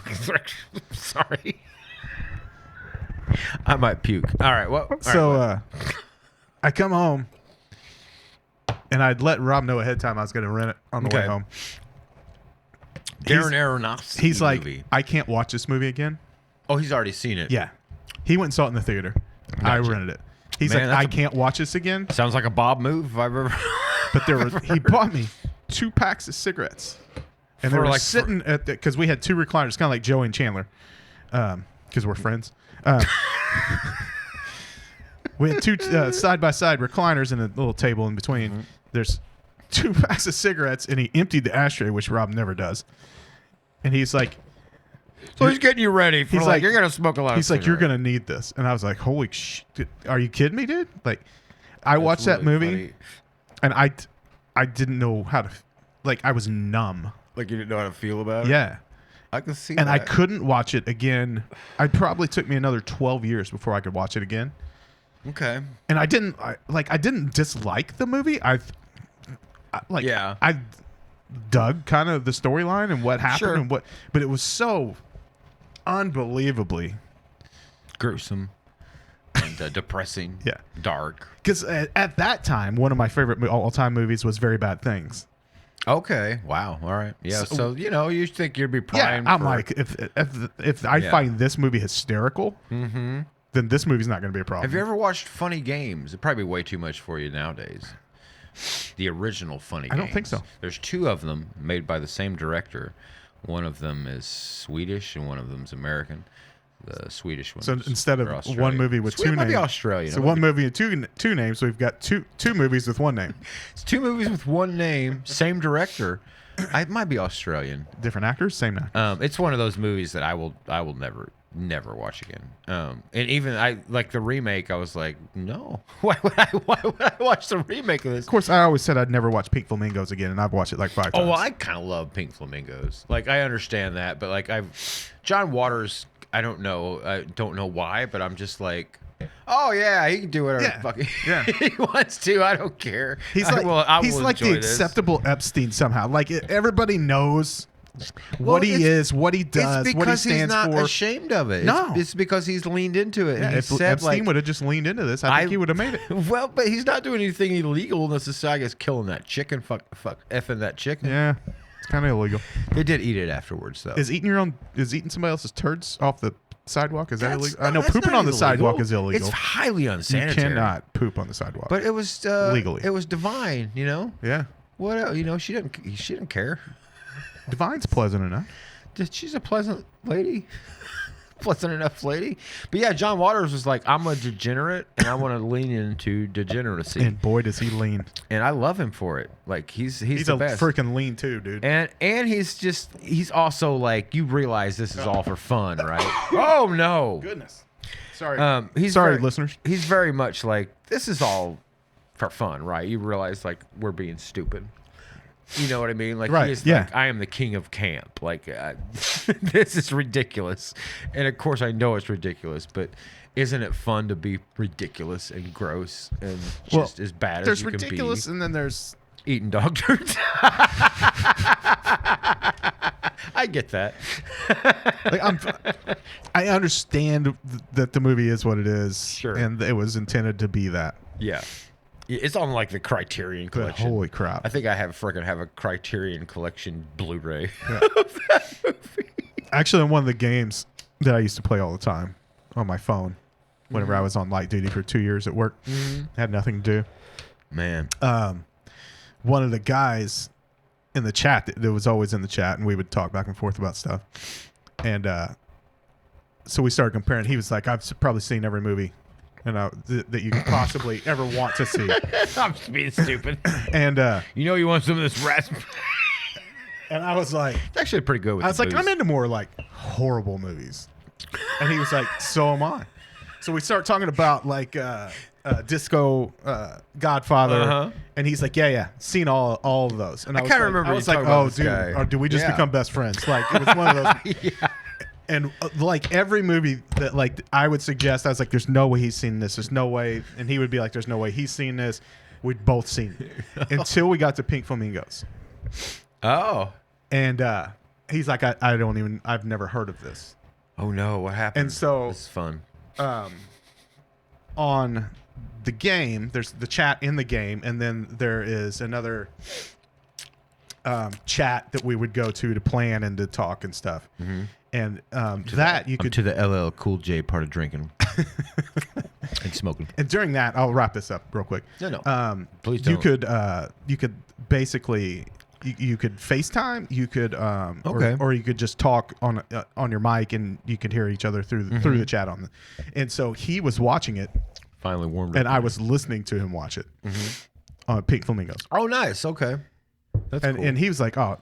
Sorry. I might puke. All right. Well, So I come home, and I'd let Rob know ahead of time I was going to rent it on the way Okay. home. Darren he's- Aronofsky. He's like, movie. I can't watch this movie again. Oh, he's already seen it. Yeah, he went and saw it in the theater. I Gotcha. rented it. He's Man, like, that's I a- can't watch this again. Sounds like a Bob move if I've ever. But he bought me 2 packs of cigarettes, and they For were like- sitting at because we had 2 recliners, kind of like Joey and Chandler, because we're friends. We had 2 side by side recliners and a little table in between. Mm-hmm. There's 2 packs of cigarettes, and he emptied the ashtray, which Rob never does. And he's like, So he's getting you ready. For He's like- you're gonna smoke a lot. he's of like, you're cigarettes." gonna need this. And I was like, holy shit, are you kidding me, dude? Like, I watched that really movie, funny. and I didn't know how to, like, I was numb. Like you didn't know how to feel about it. Yeah. I can see. And I that. couldn't watch it again. It probably took me another 12 years before I could watch it again. Okay. And I didn't dislike the movie. I dug kind of the storyline and what happened Sure. and but it was so unbelievably Gruesome and depressing. Yeah. Dark. because at that time one of my favorite all-time movies was Very Bad Things. Okay. Wow. All right. Yeah. So, you think you'd be Yeah, primed. I'm for, like if I Yeah. find this movie hysterical, then this movie's not going to be a problem. Have you ever watched Funny Games? It'd probably be way too much for you nowadays. The original Funny Games. I don't think so. There's 2 of them made by the same director. One of them is Swedish and one of them's American. The Swedish one. So instead of one movie with 2 It might names, be Australian. so It might one be- movie with two names. So we've got two movies with one name, It's 2 movies with one name, same director. It might be Australian. different actors, same name. It's one of those movies that I will never never watch again. And even I like the remake. I was like, no, why would I watch the remake of this? Of course, I always said I'd never watch Pink Flamingos again, and I've watched it like 5 times. Oh well, I kind of love Pink Flamingos. Like I understand that, but like John Waters. I don't know why, but I'm just like, oh yeah, he can do whatever fucking he wants to. I don't care. He's like he's like the acceptable Epstein somehow. Like everybody knows what he is, what he does, what he stands he's not for. Ashamed of it. No, it's because he's leaned into it. Yeah, and if Epstein would have just leaned into this, I think he would have made it. Well, but he's not doing anything illegal necessarily. I guess killing that chicken, effing that chicken. Yeah, it's kind of illegal. They did eat it afterwards, though. Is eating somebody else's turds off the sidewalk, is that illegal? I know pooping on the sidewalk is illegal. It's highly unsanitary. You cannot poop on the sidewalk. But it was legally. It was Divine, you know. Yeah. What else? You know, she didn't care. Divine's pleasant enough. She's a pleasant lady. Pleasant enough lady. But yeah, John Waters was like, I'm a degenerate and I want to lean into degeneracy. And boy, does he lean. And I love him for it. Like he's the a best. freaking lean too, dude. And he's also like, you realize this is all for fun, right? Oh no. Goodness. Sorry. Sorry, listeners. He's very much like, this is all for fun, right? You realize like we're being stupid. You know what I mean? Like, right. He's like, I am the king of camp. Like, this is ridiculous. And of course, I know it's ridiculous, but isn't it fun to be ridiculous and gross and just as bad as you can be? There's ridiculous, and then there's eating dog turds. I get that. Like, I understand that the movie is what it is, sure, and it was intended to be that. Yeah. It's on like the Criterion collection. But holy crap! I think I have a Criterion collection Blu-ray yeah. of that movie. Actually, on one of the games that I used to play all the time on my phone, whenever I was on light duty for 2 years at work, had nothing to do. Man, one of the guys in the chat that was always in the chat, and we would talk back and forth about stuff, and so we started comparing. He was like, "I've probably seen every movie." That you could possibly ever want to see. I'm just being stupid. And you want some of this raspberry? And I was like, it's actually pretty good. I was like, I'm into more like horrible movies. And he was like, so am I. So we start talking about like Disco Godfather, and he's like, yeah, seen all of those. And I kind of remember. I was like, oh, dude, do we just become best friends? Like it was one of those. Yeah. And like every movie that like I would suggest, I was like, "There's no way he's seen this. There's no way," and he would be like, "There's no way he's seen this." We'd both seen it until we got to Pink Flamingos. Oh, and he's like, "I've never heard of this." Oh no, what happened? And so this is fun. On the game, there's the chat in the game, and then there is another chat that we would go to plan and to talk and stuff. Mm-hmm. And you could to the LL Cool J part of drinking and smoking. And during that, I'll wrap this up real quick. No. Please don't. You could basically you could FaceTime. You could or you could just talk on your mic, and you could hear each other through the chat and so he was watching it. Finally warmed up. And I was listening to him watch it on Pink Flamingos. Oh, nice. Okay. That's cool. And he was like, "Oh,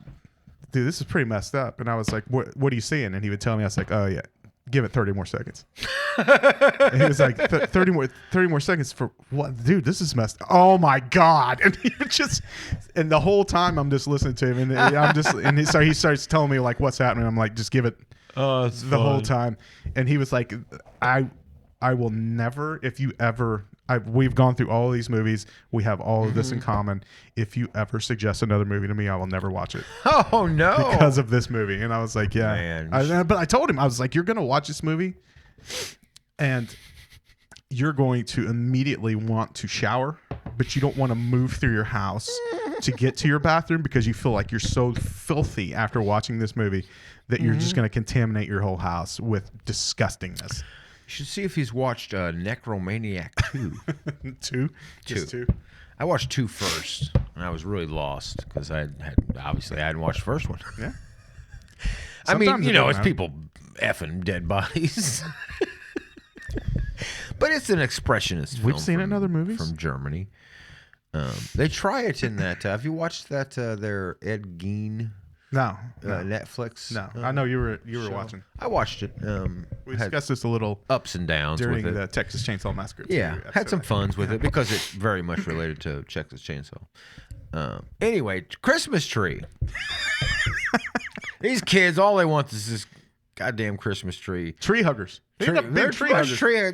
dude, this is pretty messed up." And I was like, what are you seeing? And he would tell me. I was like, "Oh yeah, give it 30 more seconds." And he was like, 30 more seconds for what? Dude, this is messed up. Oh my God. And he would and the whole time I'm just listening to him, and he starts telling me like what's happening. I'm like, just give it the whole time. And he was like, I will never, if you ever, we've gone through all of these movies. We have all of this in common. If you ever suggest another movie to me, I will never watch it. Oh, no. Because of this movie. And I was like, yeah. Man. But I told him, I was like, you're going to watch this movie and you're going to immediately want to shower, but you don't want to move through your house to get to your bathroom because you feel like you're so filthy after watching this movie that you're just going to contaminate your whole house with disgustingness. You should see if he's watched Necromaniac 2. Just two. I watched 2 first, and I was really lost because I hadn't watched the first one. Yeah. I mean, it's people effing dead bodies. But it's an expressionist film. We've seen it in other movies. From Germany. They try it in that. Have you watched that, their Ed Gein No. Netflix. No. I know you were watching. I watched it. We Had discussed this a little ups and downs during with it. the Texas Chainsaw Massacre. 2 Yeah, had some episode. funs with it because it's very much related to Texas Chainsaw. Anyway, Christmas tree. These kids, all they want is this goddamn Christmas tree. Tree huggers. They're big tree huggers. Tree.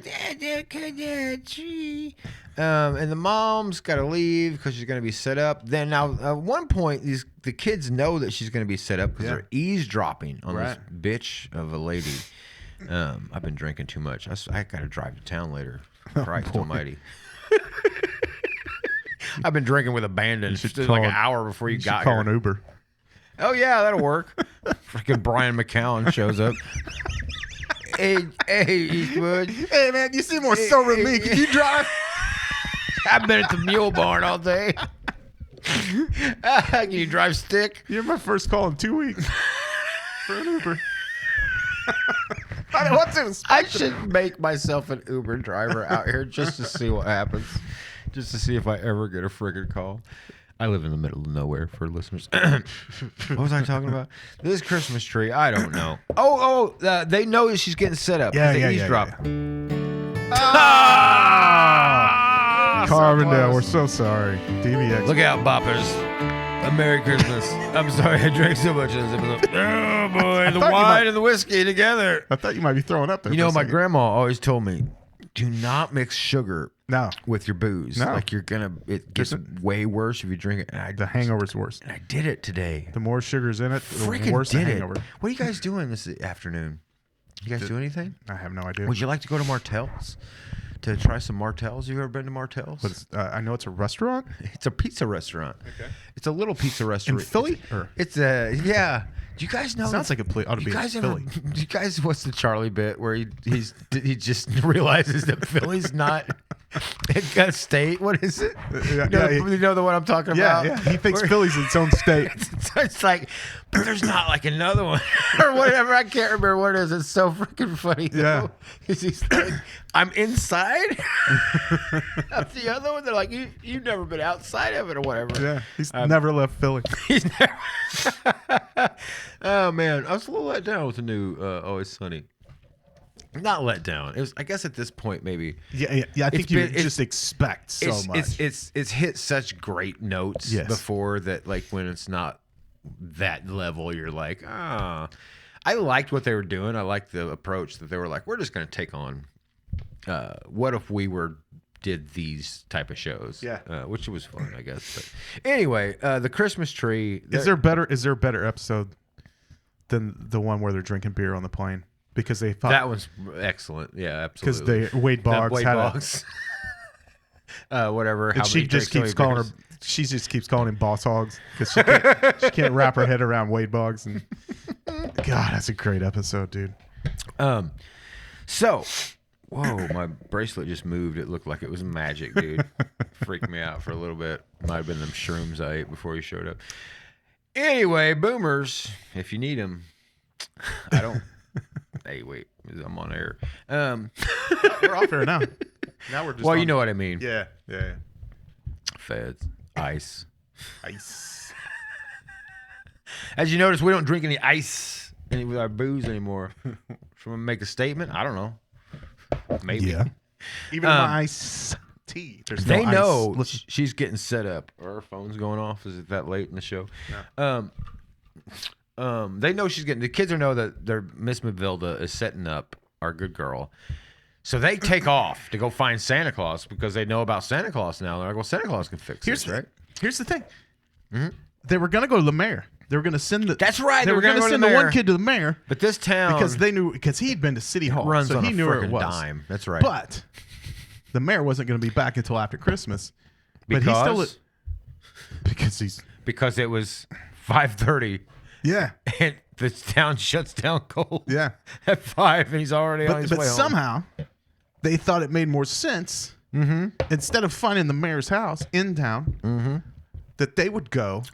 And the mom's got to leave because she's going to be set up. Then now, at one point, the kids know that she's going to be set up because they're eavesdropping on this bitch of a lady. I've been drinking too much. I got to drive to town later. Christ almighty. I've been drinking with abandon. It's like an hour before you got call here. an Uber. Oh, yeah, that'll work. Freaking Brian McCown shows up. Hey, Eastwood. Hey, man, you seem more sober than me. Can you drive? I've been at the mule barn all day. Can you drive stick? You're my first call in 2 weeks for an Uber. I don't want to. I should make myself an Uber driver out here just to see what happens. Just to see if I ever get a friggin' call. I live in the middle of nowhere for listeners. What was I talking about? This Christmas tree, I don't know. They know that she's getting set up. Yeah, They yeah, eavesdrop. Carbondale, we're so sorry. DVX. Look out, boppers. A Merry Christmas. I'm sorry I drank so much of this episode. Oh, boy. The thought you wine might- and the whiskey together. I thought you might be throwing up there. You for know, a my second. grandma always told me, do not mix sugar No, with your booze. No. Like it gets way worse if you drink it. And the hangover's worse. I did it today. The more sugar's in it, the Freaking worse the did it. hangover. What are you guys doing this afternoon? You guys do anything? I have no idea. Would you like to go to Martell's to try some Martell's? You ever been to Martell's? But it's, I know it's a restaurant It's a pizza restaurant. Okay. It's a little pizza in restaurant. Philly. Or It's a yeah. Do you guys know? sounds like it ought to You be in guys ever? Philly. Do you guys? What's the Charlie bit where he just realizes that Philly's not a state? What is it? You know the one I'm talking Yeah, about? yeah. He thinks Where- Philly's its own state. It's like, but there's not like another one or whatever. I can't remember what it is. It's so freaking funny. Yeah. Though. He's like, I'm inside of the other one. They're like, you've never been outside of it or whatever. Yeah, he's never left Philly. He's never. Oh man, I was a little let down with the new Always Sunny. Not let down. It was, I guess, at this point maybe. Yeah. I think It's you been- it's- just expect so much. It's hit such great notes before that. Like when it's not that level, you're like, ah. I liked what they were doing. I liked the approach that they were like, we're just going to take on. What if we did these type of shows? Yeah. Which was fun, I guess. But anyway, the Christmas tree. Is there a better episode than the one where they're drinking beer on the plane? Because they thought That one's excellent. Yeah, absolutely. because Wade Boggs Wade had Boggs. Whatever. and how many drinks, how many beers. she just keeps calling him boss hogs because she can't wrap her head around Wade Boggs. And God, that's a great episode, dude. So, whoa, my bracelet just moved. It looked like it was magic, dude. Freaked me out for a little bit. Might have been them shrooms I ate before you showed up. Anyway, boomers, if you need them, I don't. Hey, wait, I'm on air. We're off air now. Now we're just Well, you on- know what I mean. Yeah. Feds, ice. Ice. As you notice, we don't drink any ice with our booze anymore. Should we make a statement? I don't know. Maybe. Yeah. Even in my ice tea, there's no They ice. know Listen, she's getting set up. Are her phone's going off? Is it that late in the show? They know she's getting. The kids know that their Miss Mavilda is setting up our good girl. So they take off to go find Santa Claus because they know about Santa Claus now. They're like, well, Santa Claus can fix this, right? Here's the thing. They were gonna go to the mayor. They were gonna send the. That's right, They were gonna go to send the the one mayor. kid to the mayor But this town because they knew because he'd been to City Hall, runs so on he a knew where it freaking was. dime. That's right. But the mayor wasn't going to be back until after Christmas. But he still because it was 5:30 yeah. and the town shuts down cold. Yeah. At 5, and he's already on his But way home. somehow they thought it made more sense instead of finding the mayor's house in town that they would go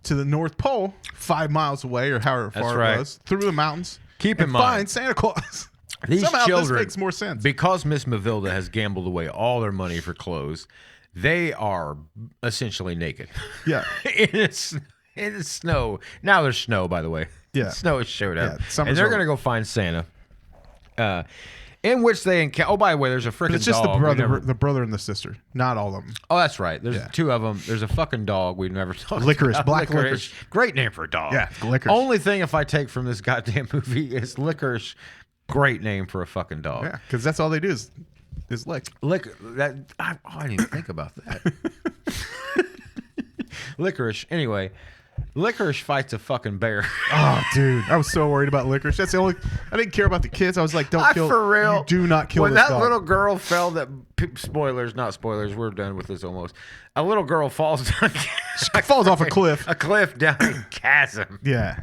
to the North Pole 5 miles away or however far right. it was through the mountains. Keep and in mind, find Santa Claus. These Somehow children, this makes more sense. because Miss Mavilda has gambled away all their money for clothes. They are essentially naked. Yeah. in the snow. Now there's snow, by the way. Yeah. Snow has showed up. Yeah, summer's and they're over. going to go find Santa. In which they encounter. Oh, by the way, there's a freaking But it's just dog. the brother and the sister, not all of them. Oh, that's right. There's Yeah. two of them. There's a fucking dog we've never talked Licorice, about. black licorice. Great name for a dog. Yeah, licorice. Only thing if I take from this goddamn movie is licorice. Great name for a fucking dog. Yeah, because that's all they do is lick. I didn't even think about that. Licorice. Anyway, Licorice fights a fucking bear. Oh, dude, I was so worried about licorice. That's the only. I didn't care about the kids. I was like, don't kill. For real. You do not kill when this that dog. little girl fell, spoilers, not spoilers. We're done with this almost. A little girl falls down. falls off a cliff. A cliff down a chasm. Yeah.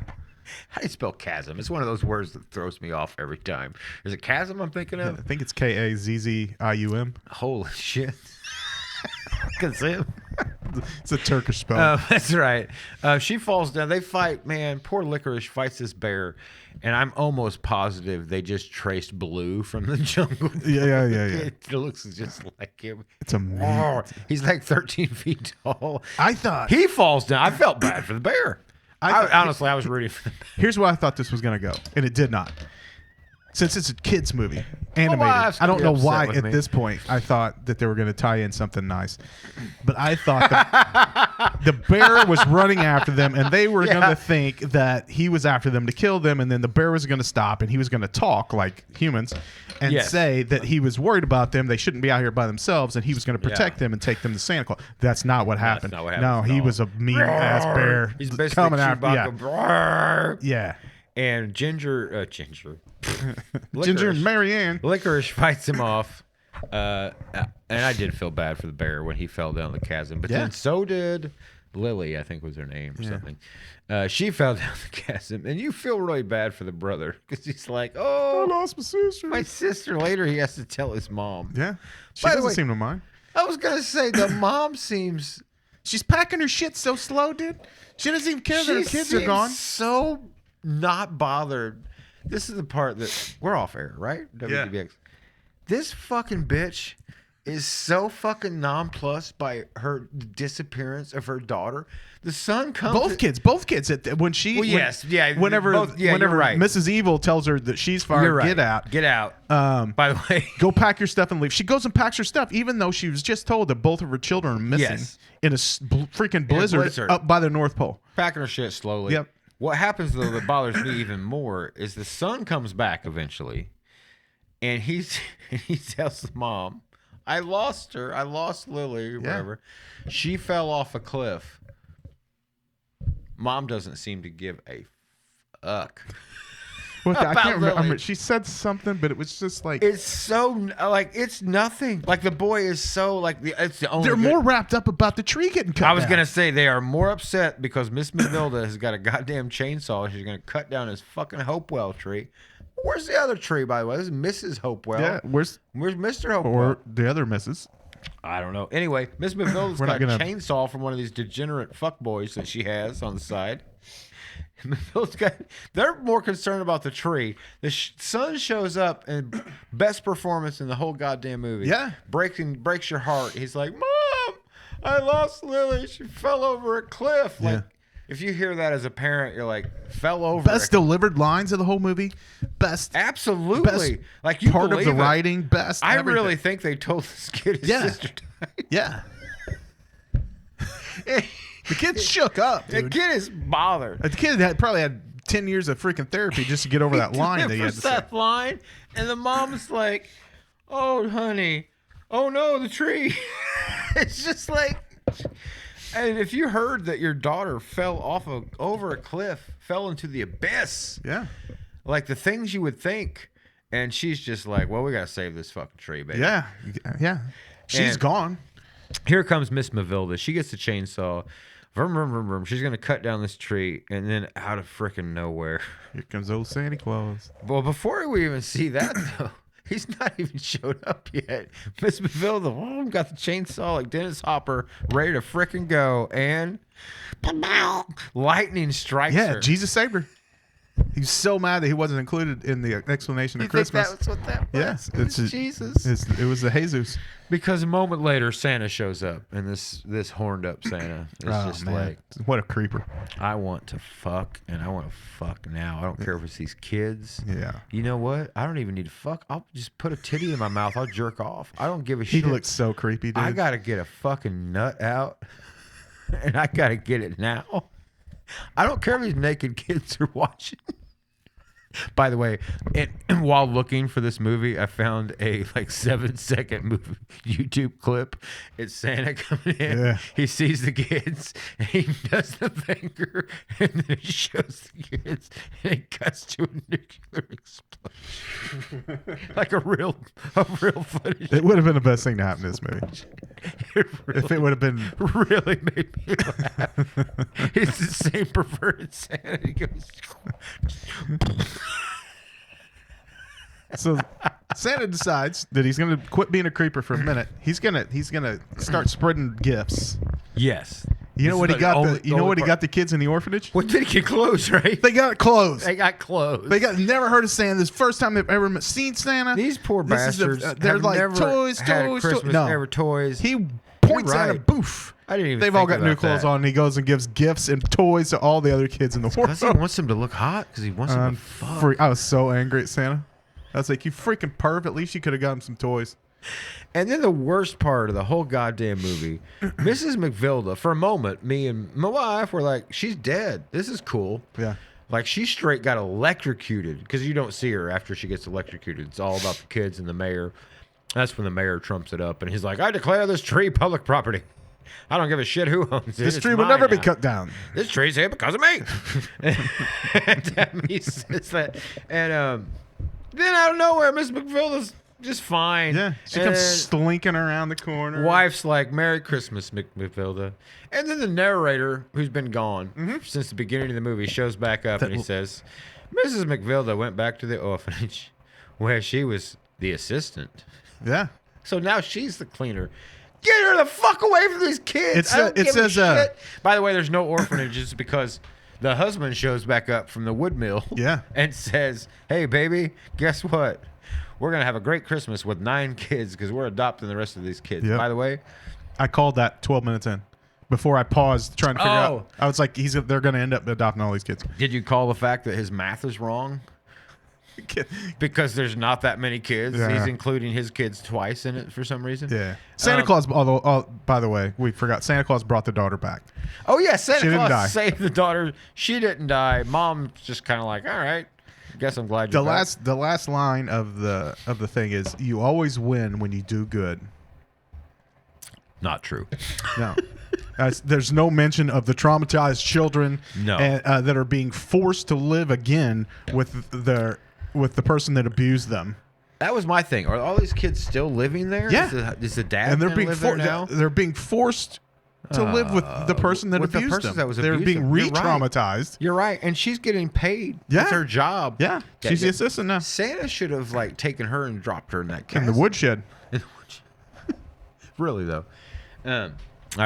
How do you spell chasm? It's one of those words that throws me off every time. Is it chasm I'm thinking I of? think it's Kazzium. Holy shit. Kazim. It's a Turkish spell. That's right. She falls down. They fight, man. Poor Licorice fights this bear. And I'm almost positive they just traced Blue from the jungle. Yeah. It looks just like him. It's amazing. He's like 13 feet tall. I thought. He falls down. I felt bad for the bear. Honestly, I was rooting for the bear. Here's where I thought this was going to go, and it did not. Since it's a kids movie, animated, wife's I don't gonna know be why upset with at me. this point I thought that they were going to tie in something nice, but I thought that the bear was running after them, and they were going to think that he was after them to kill them, and then the bear was going to stop, and he was going to talk like humans, and Yes. say that he was worried about them. They shouldn't be out here by themselves, and he was going to protect them and take them to Santa Claus. That's not what happened. not what happened No, at he all. was a mean ass bear. He's basically coming after. Chewbacca. Yeah. And Ginger. Ginger Licorice. and Marianne. Licorice fights him off. And I did feel bad for the bear when he fell down the chasm. But Yeah. then so did Lily, I think was her name or something. She fell down the chasm. And you feel really bad for the brother because he's like, I oh, lost my sister. my sister. Later, he has to tell his mom. Yeah. She By the doesn't way- seem to mind. I was going to say the mom seems. She's packing her shit so slow, dude. She doesn't even care that her She kids are seems gone. so not bothered. This is the part that we're off air, right? Yeah. WDBX. This fucking bitch is so fucking nonplussed by her disappearance of her daughter. The son comes. Both kids. When she, Well, yes, yeah, Whenever, both- yeah, whenever you're right. Mrs. Evil tells her that she's fired, You're right. get out. Get out. By the way, Go pack your stuff and leave. She goes and packs her stuff, even though she was just told that both of her children are missing Yes. in a freaking blizzard up by the North Pole. packing her shit slowly. Yep. What happens though that bothers me even more is the son comes back eventually, and he tells the mom, "I lost her. I lost Lily, or whatever. She fell off a cliff." Mom doesn't seem to give a fuck. Well, I About can't remember. Lily. She said something, but it was just like It's so like it's nothing. Like the boy is so like it's the only. they're good- more wrapped up about the tree getting cut I was down. gonna say they are more upset because Miss Matilda has got a goddamn chainsaw. And she's gonna cut down his fucking Hopewell tree. Where's the other tree, by the way? This is Mrs. Hopewell. Yeah, Where's Mr. Hopewell? or the other misses. I don't know. Anyway, Miss Matilda's We're not got a gonna- chainsaw from one of these degenerate fuckboys that she has on the side. Matilda's got. They're more concerned about the tree. The son shows up and best performance in the whole goddamn movie. Yeah. breaks your heart. He's like, "Mom, I lost Lily. She fell over a cliff." Like, Yeah. if you hear that as a parent, you're like, "Fell over." Best a delivered lines of the whole movie. Best Absolutely. best Like you part of believe the it. writing. Best. I everything. really think they told this kid his Yeah. sister died. Yeah. The kid shook up, The dude. kid is bothered. The kid probably had 10 years of freaking therapy just to get over that line that he had to delivers say. that line, and the mom's like, "Oh, honey, oh no, the tree." It's just like, and if you heard that your daughter fell over a cliff, fell into the abyss, Yeah. like the things you would think, and she's just like, "Well, we gotta save this fucking tree, baby." Yeah. Yeah. She's And- gone. Here comes Miss Matilda. She gets the chainsaw. Vroom, vroom, vroom, vroom. She's gonna cut down this tree, and then out of frickin' nowhere. Here comes old Santa Claus. Well, before we even see that, though, he's not even showed up yet. Miss Matilda got the chainsaw like Dennis Hopper, ready to frickin' go, and lightning strikes Yeah, her. Jesus saved her. He's so mad that he wasn't included in the explanation of You think Christmas. that was what that was? Yeah, It was it's Jesus. It was the Jesus. Because a moment later, Santa shows up, and this horned up Santa is just like, what a creeper. I want to fuck, and I want to fuck now. I don't care if it's these kids. Yeah. You know what? I don't even need to fuck. I'll just put a titty in my mouth. I'll jerk off. I don't give a He shit. looks so creepy, dude. I gotta get a fucking nut out, and I gotta get it now. I don't care if these naked kids are watching. By the way, while looking for this movie, I found a 7-second movie YouTube clip. It's Santa coming in. Yeah. He sees the kids, and he does the finger, and then he shows the kids, and it cuts to a nuclear explosion, like a real footage. It would have been the best thing to happen in this movie. It really, If it would have been. really made me laugh. It's the same perverted Santa. He goes. So Santa decides that he's going to quit being a creeper for a minute. He's gonna start spreading gifts. Yes. You know This what is he got? only- You know only what he part- got the kids in the orphanage? What did he get clothes, right? They got clothes. They got clothes. They got never heard of Santa. This is the first time they've ever seen Santa. These poor This is the- bastards. they're have like never toys, had toys, Christmas, toys. No. ever toys. He points You're at a right. boof. I didn't even. They've all think got new about clothes that. on, and he goes and gives gifts and toys to all the other kids in the world. Because he wants them to look hot. Because he wants them to fuck. I was so angry at Santa. I was like, you freaking perv. At least you could have got him some toys. And then the worst part of the whole goddamn movie, Mrs. McVilda, for a moment, me and my wife were like, she's dead. This is cool. Yeah. Like, she straight got electrocuted because you don't see her after she gets electrocuted. It's all about the kids and the mayor. That's when the mayor trumps it up. And he's like, I declare this tree public property. I don't give a shit who owns it. This It's tree will mine never be now. cut down. This tree's here because of me. And he says that. And then out of nowhere, Miss McVilda's just fine. Yeah. She And comes slinking around the corner. wife's like, Merry Christmas, McVilda. And then the narrator, who's been gone Mm-hmm. since the beginning of the movie, shows back up and he says, Mrs. McVilda went back to the orphanage where she was the assistant. Yeah. So now she's the cleaner. Get her the fuck away from these kids. It I don't give a says, shit. By the way, there's no orphanages because the husband shows back up from the wood mill Yeah. and says, hey, baby, guess what? We're going to have a great Christmas with 9 kids because we're adopting the rest of these kids. Yep. By the way, I called that 12 minutes in before I paused trying to figure out. I was like, they're going to end up adopting all these kids. did you call the fact that his math is wrong? Because there's not that many kids. Yeah. He's including his kids twice in it for some reason. Yeah. Santa Claus, although, by the way, we forgot, Santa Claus brought the daughter back. Oh, yeah, Santa She didn't Claus die. saved the daughter. She didn't die. Mom's just kind of like, all right. Guess I'm glad you're back. The last line of the thing is, you always win when you do good. Not true. No. There's no mention of the traumatized children No. that are being forced to live again with the person that abused them. That was my thing. Are all these kids still living there? Yeah. Is the dad And they're gonna being live there now? they're being forced to live with the person that with the abused person them. that was they're abused being them. You're right. re-traumatized. You're right, and she's getting paid. Yeah. That's her job. Yeah. She's the assistant now. Santa should have taken her and dropped her in that In castle. the woodshed. Really though. All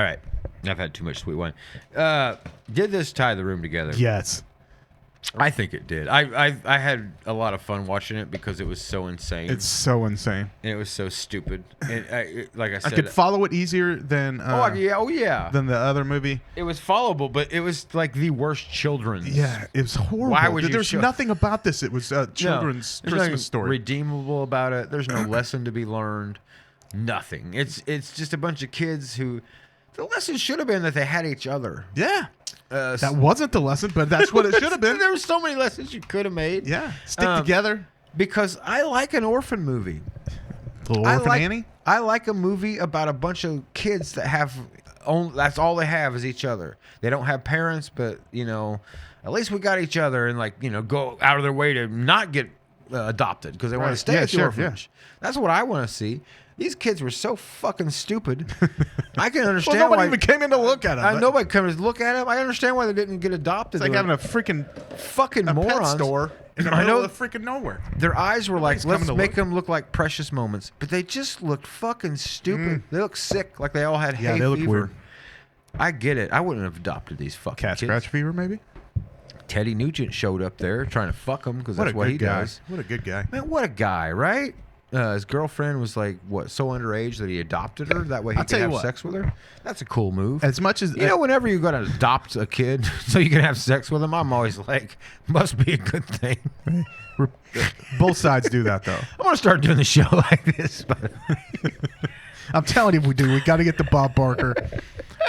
right, I've had too much sweet wine. Did this tie the room together? Yes. I think it did. I had a lot of fun watching it because it was so insane. It's so insane. and it was so stupid. And like I I said, could follow it easier than oh yeah. than the other movie. It was followable, but it was like the worst children's. Yeah, it was horrible. Why would you There's show- nothing about this. It was a No, children's there's nothing Christmas story. redeemable about it. There's no lesson to be learned. Nothing. It's just a bunch of kids who. The lesson should have been that they had each other. Yeah. Uh, That wasn't the lesson, but that's what it should have been. There were so many lessons you could have made. Yeah. Stick together. Because I like an orphan movie. Little I Orphan like, Annie. I like a movie about a bunch of kids that have that's all they have is each other. They don't have parents, but at least we got each other and go out of their way to not get adopted because they want to Right. stay Yeah, at the sure, orphanage. That's what I want to see. These kids were so fucking stupid. I can understand Well, nobody why even came in to look at them. nobody comes to look at them. I understand why they didn't get adopted. It's like They having were a freaking fucking pet morons. store in the I middle know. of freaking nowhere. Their eyes were like, Nobody's let's coming to make look. them look like precious moments. But they just looked fucking stupid. They looked sick, like they all had hay Yeah, they look fever. weird. I get it. I wouldn't have adopted these fucking Cat kids. scratch fever, maybe. Teddy Nugent showed up there trying to fuck him because What that's a what good he guy. does. What a good guy. Man, what a guy, right? His girlfriend was like, what, so underage that he adopted her? That way he I'll tell could you have what. sex with her? That's a cool move. As much as You know, whenever you got to adopt a kid so you can have sex with him, I'm always like, must be a good thing. both sides do that, though. I want to start doing the show like this. But I'm telling you, we do. We got to get the Bob Barker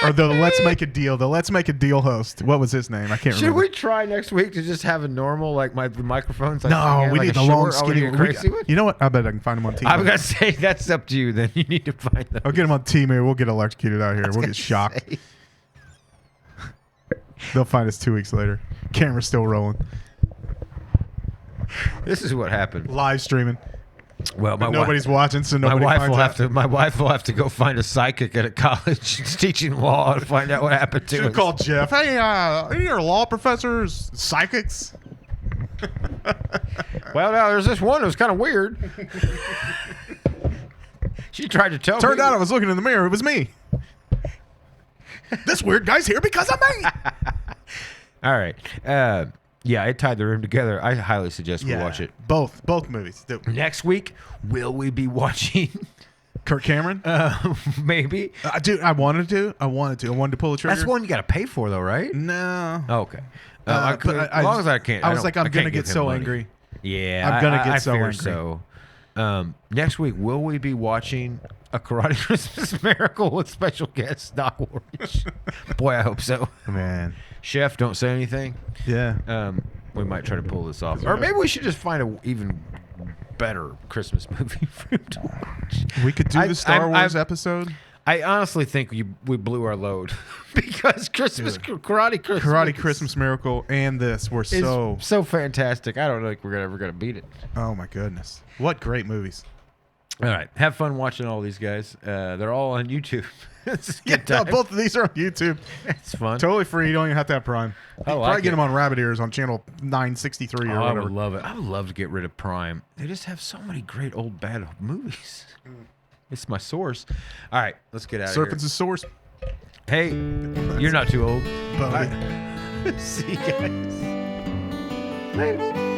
or the Let's Make a Deal. The Let's Make a Deal host. What was his name? I can't should remember. we try next week to just have a normal, like the microphones? Like No, we like need a the long, short- oh, we skinny need a one. crazy one? You know what? I bet I can find him on TV. I'm gonna say that's up to you. Then you need to find them. I'll get him on Timu. We'll get electrocuted out here. We'll get shocked. Say. They'll find us 2 weeks later. Camera's still rolling. This is what happened. Live streaming. Well, my Nobody's watching, so My nobody wife finds will out. have to. My wife will have to go find a psychic at a college teaching law to find out what happened to Should us. call Jeff. Hey, any of your law professors psychics? Well, now there's this one that was kind of weird. She tried to tell Turned me. out I was looking in the mirror. It was me. This weird guy's here because of me. All right. Yeah, it tied the room together. I highly suggest we watch it. Both movies. Next week, will we be watching? Kirk Cameron. Maybe. Dude, I wanted to pull the trigger. That's one you got to pay for, though, right? No. Oh, okay. But as long as I can't. I was like, I'm can't gonna give get him so money. angry. Yeah, I'm gonna I get so fear angry. So, next week, will we be watching a Karate Christmas Miracle with special guest Doc Warnish? Boy, I hope so. Man. Chef, don't say anything. Yeah. We might try to pull this off, or maybe we should just find a even better Christmas movie for him to watch. We could do the Star Wars I've- episode. I honestly think we blew our load because Karate Christmas Miracle and this were is so fantastic. I don't think we're ever gonna beat it. oh my goodness. What great movies. All right, have fun watching all these guys. They're all on YouTube. It's a good No, time. both of these are on YouTube. It's fun. Totally free. You don't even have to have Prime. You can like probably get it. them on Rabbit Ears on channel 963 or Oh, I whatever. would love it. I would love to get rid of Prime. They just have so many great old bad movies. It's my source. All right, let's get out of Serpent's a source. here. Hey, you're not too old. But See you guys. Later.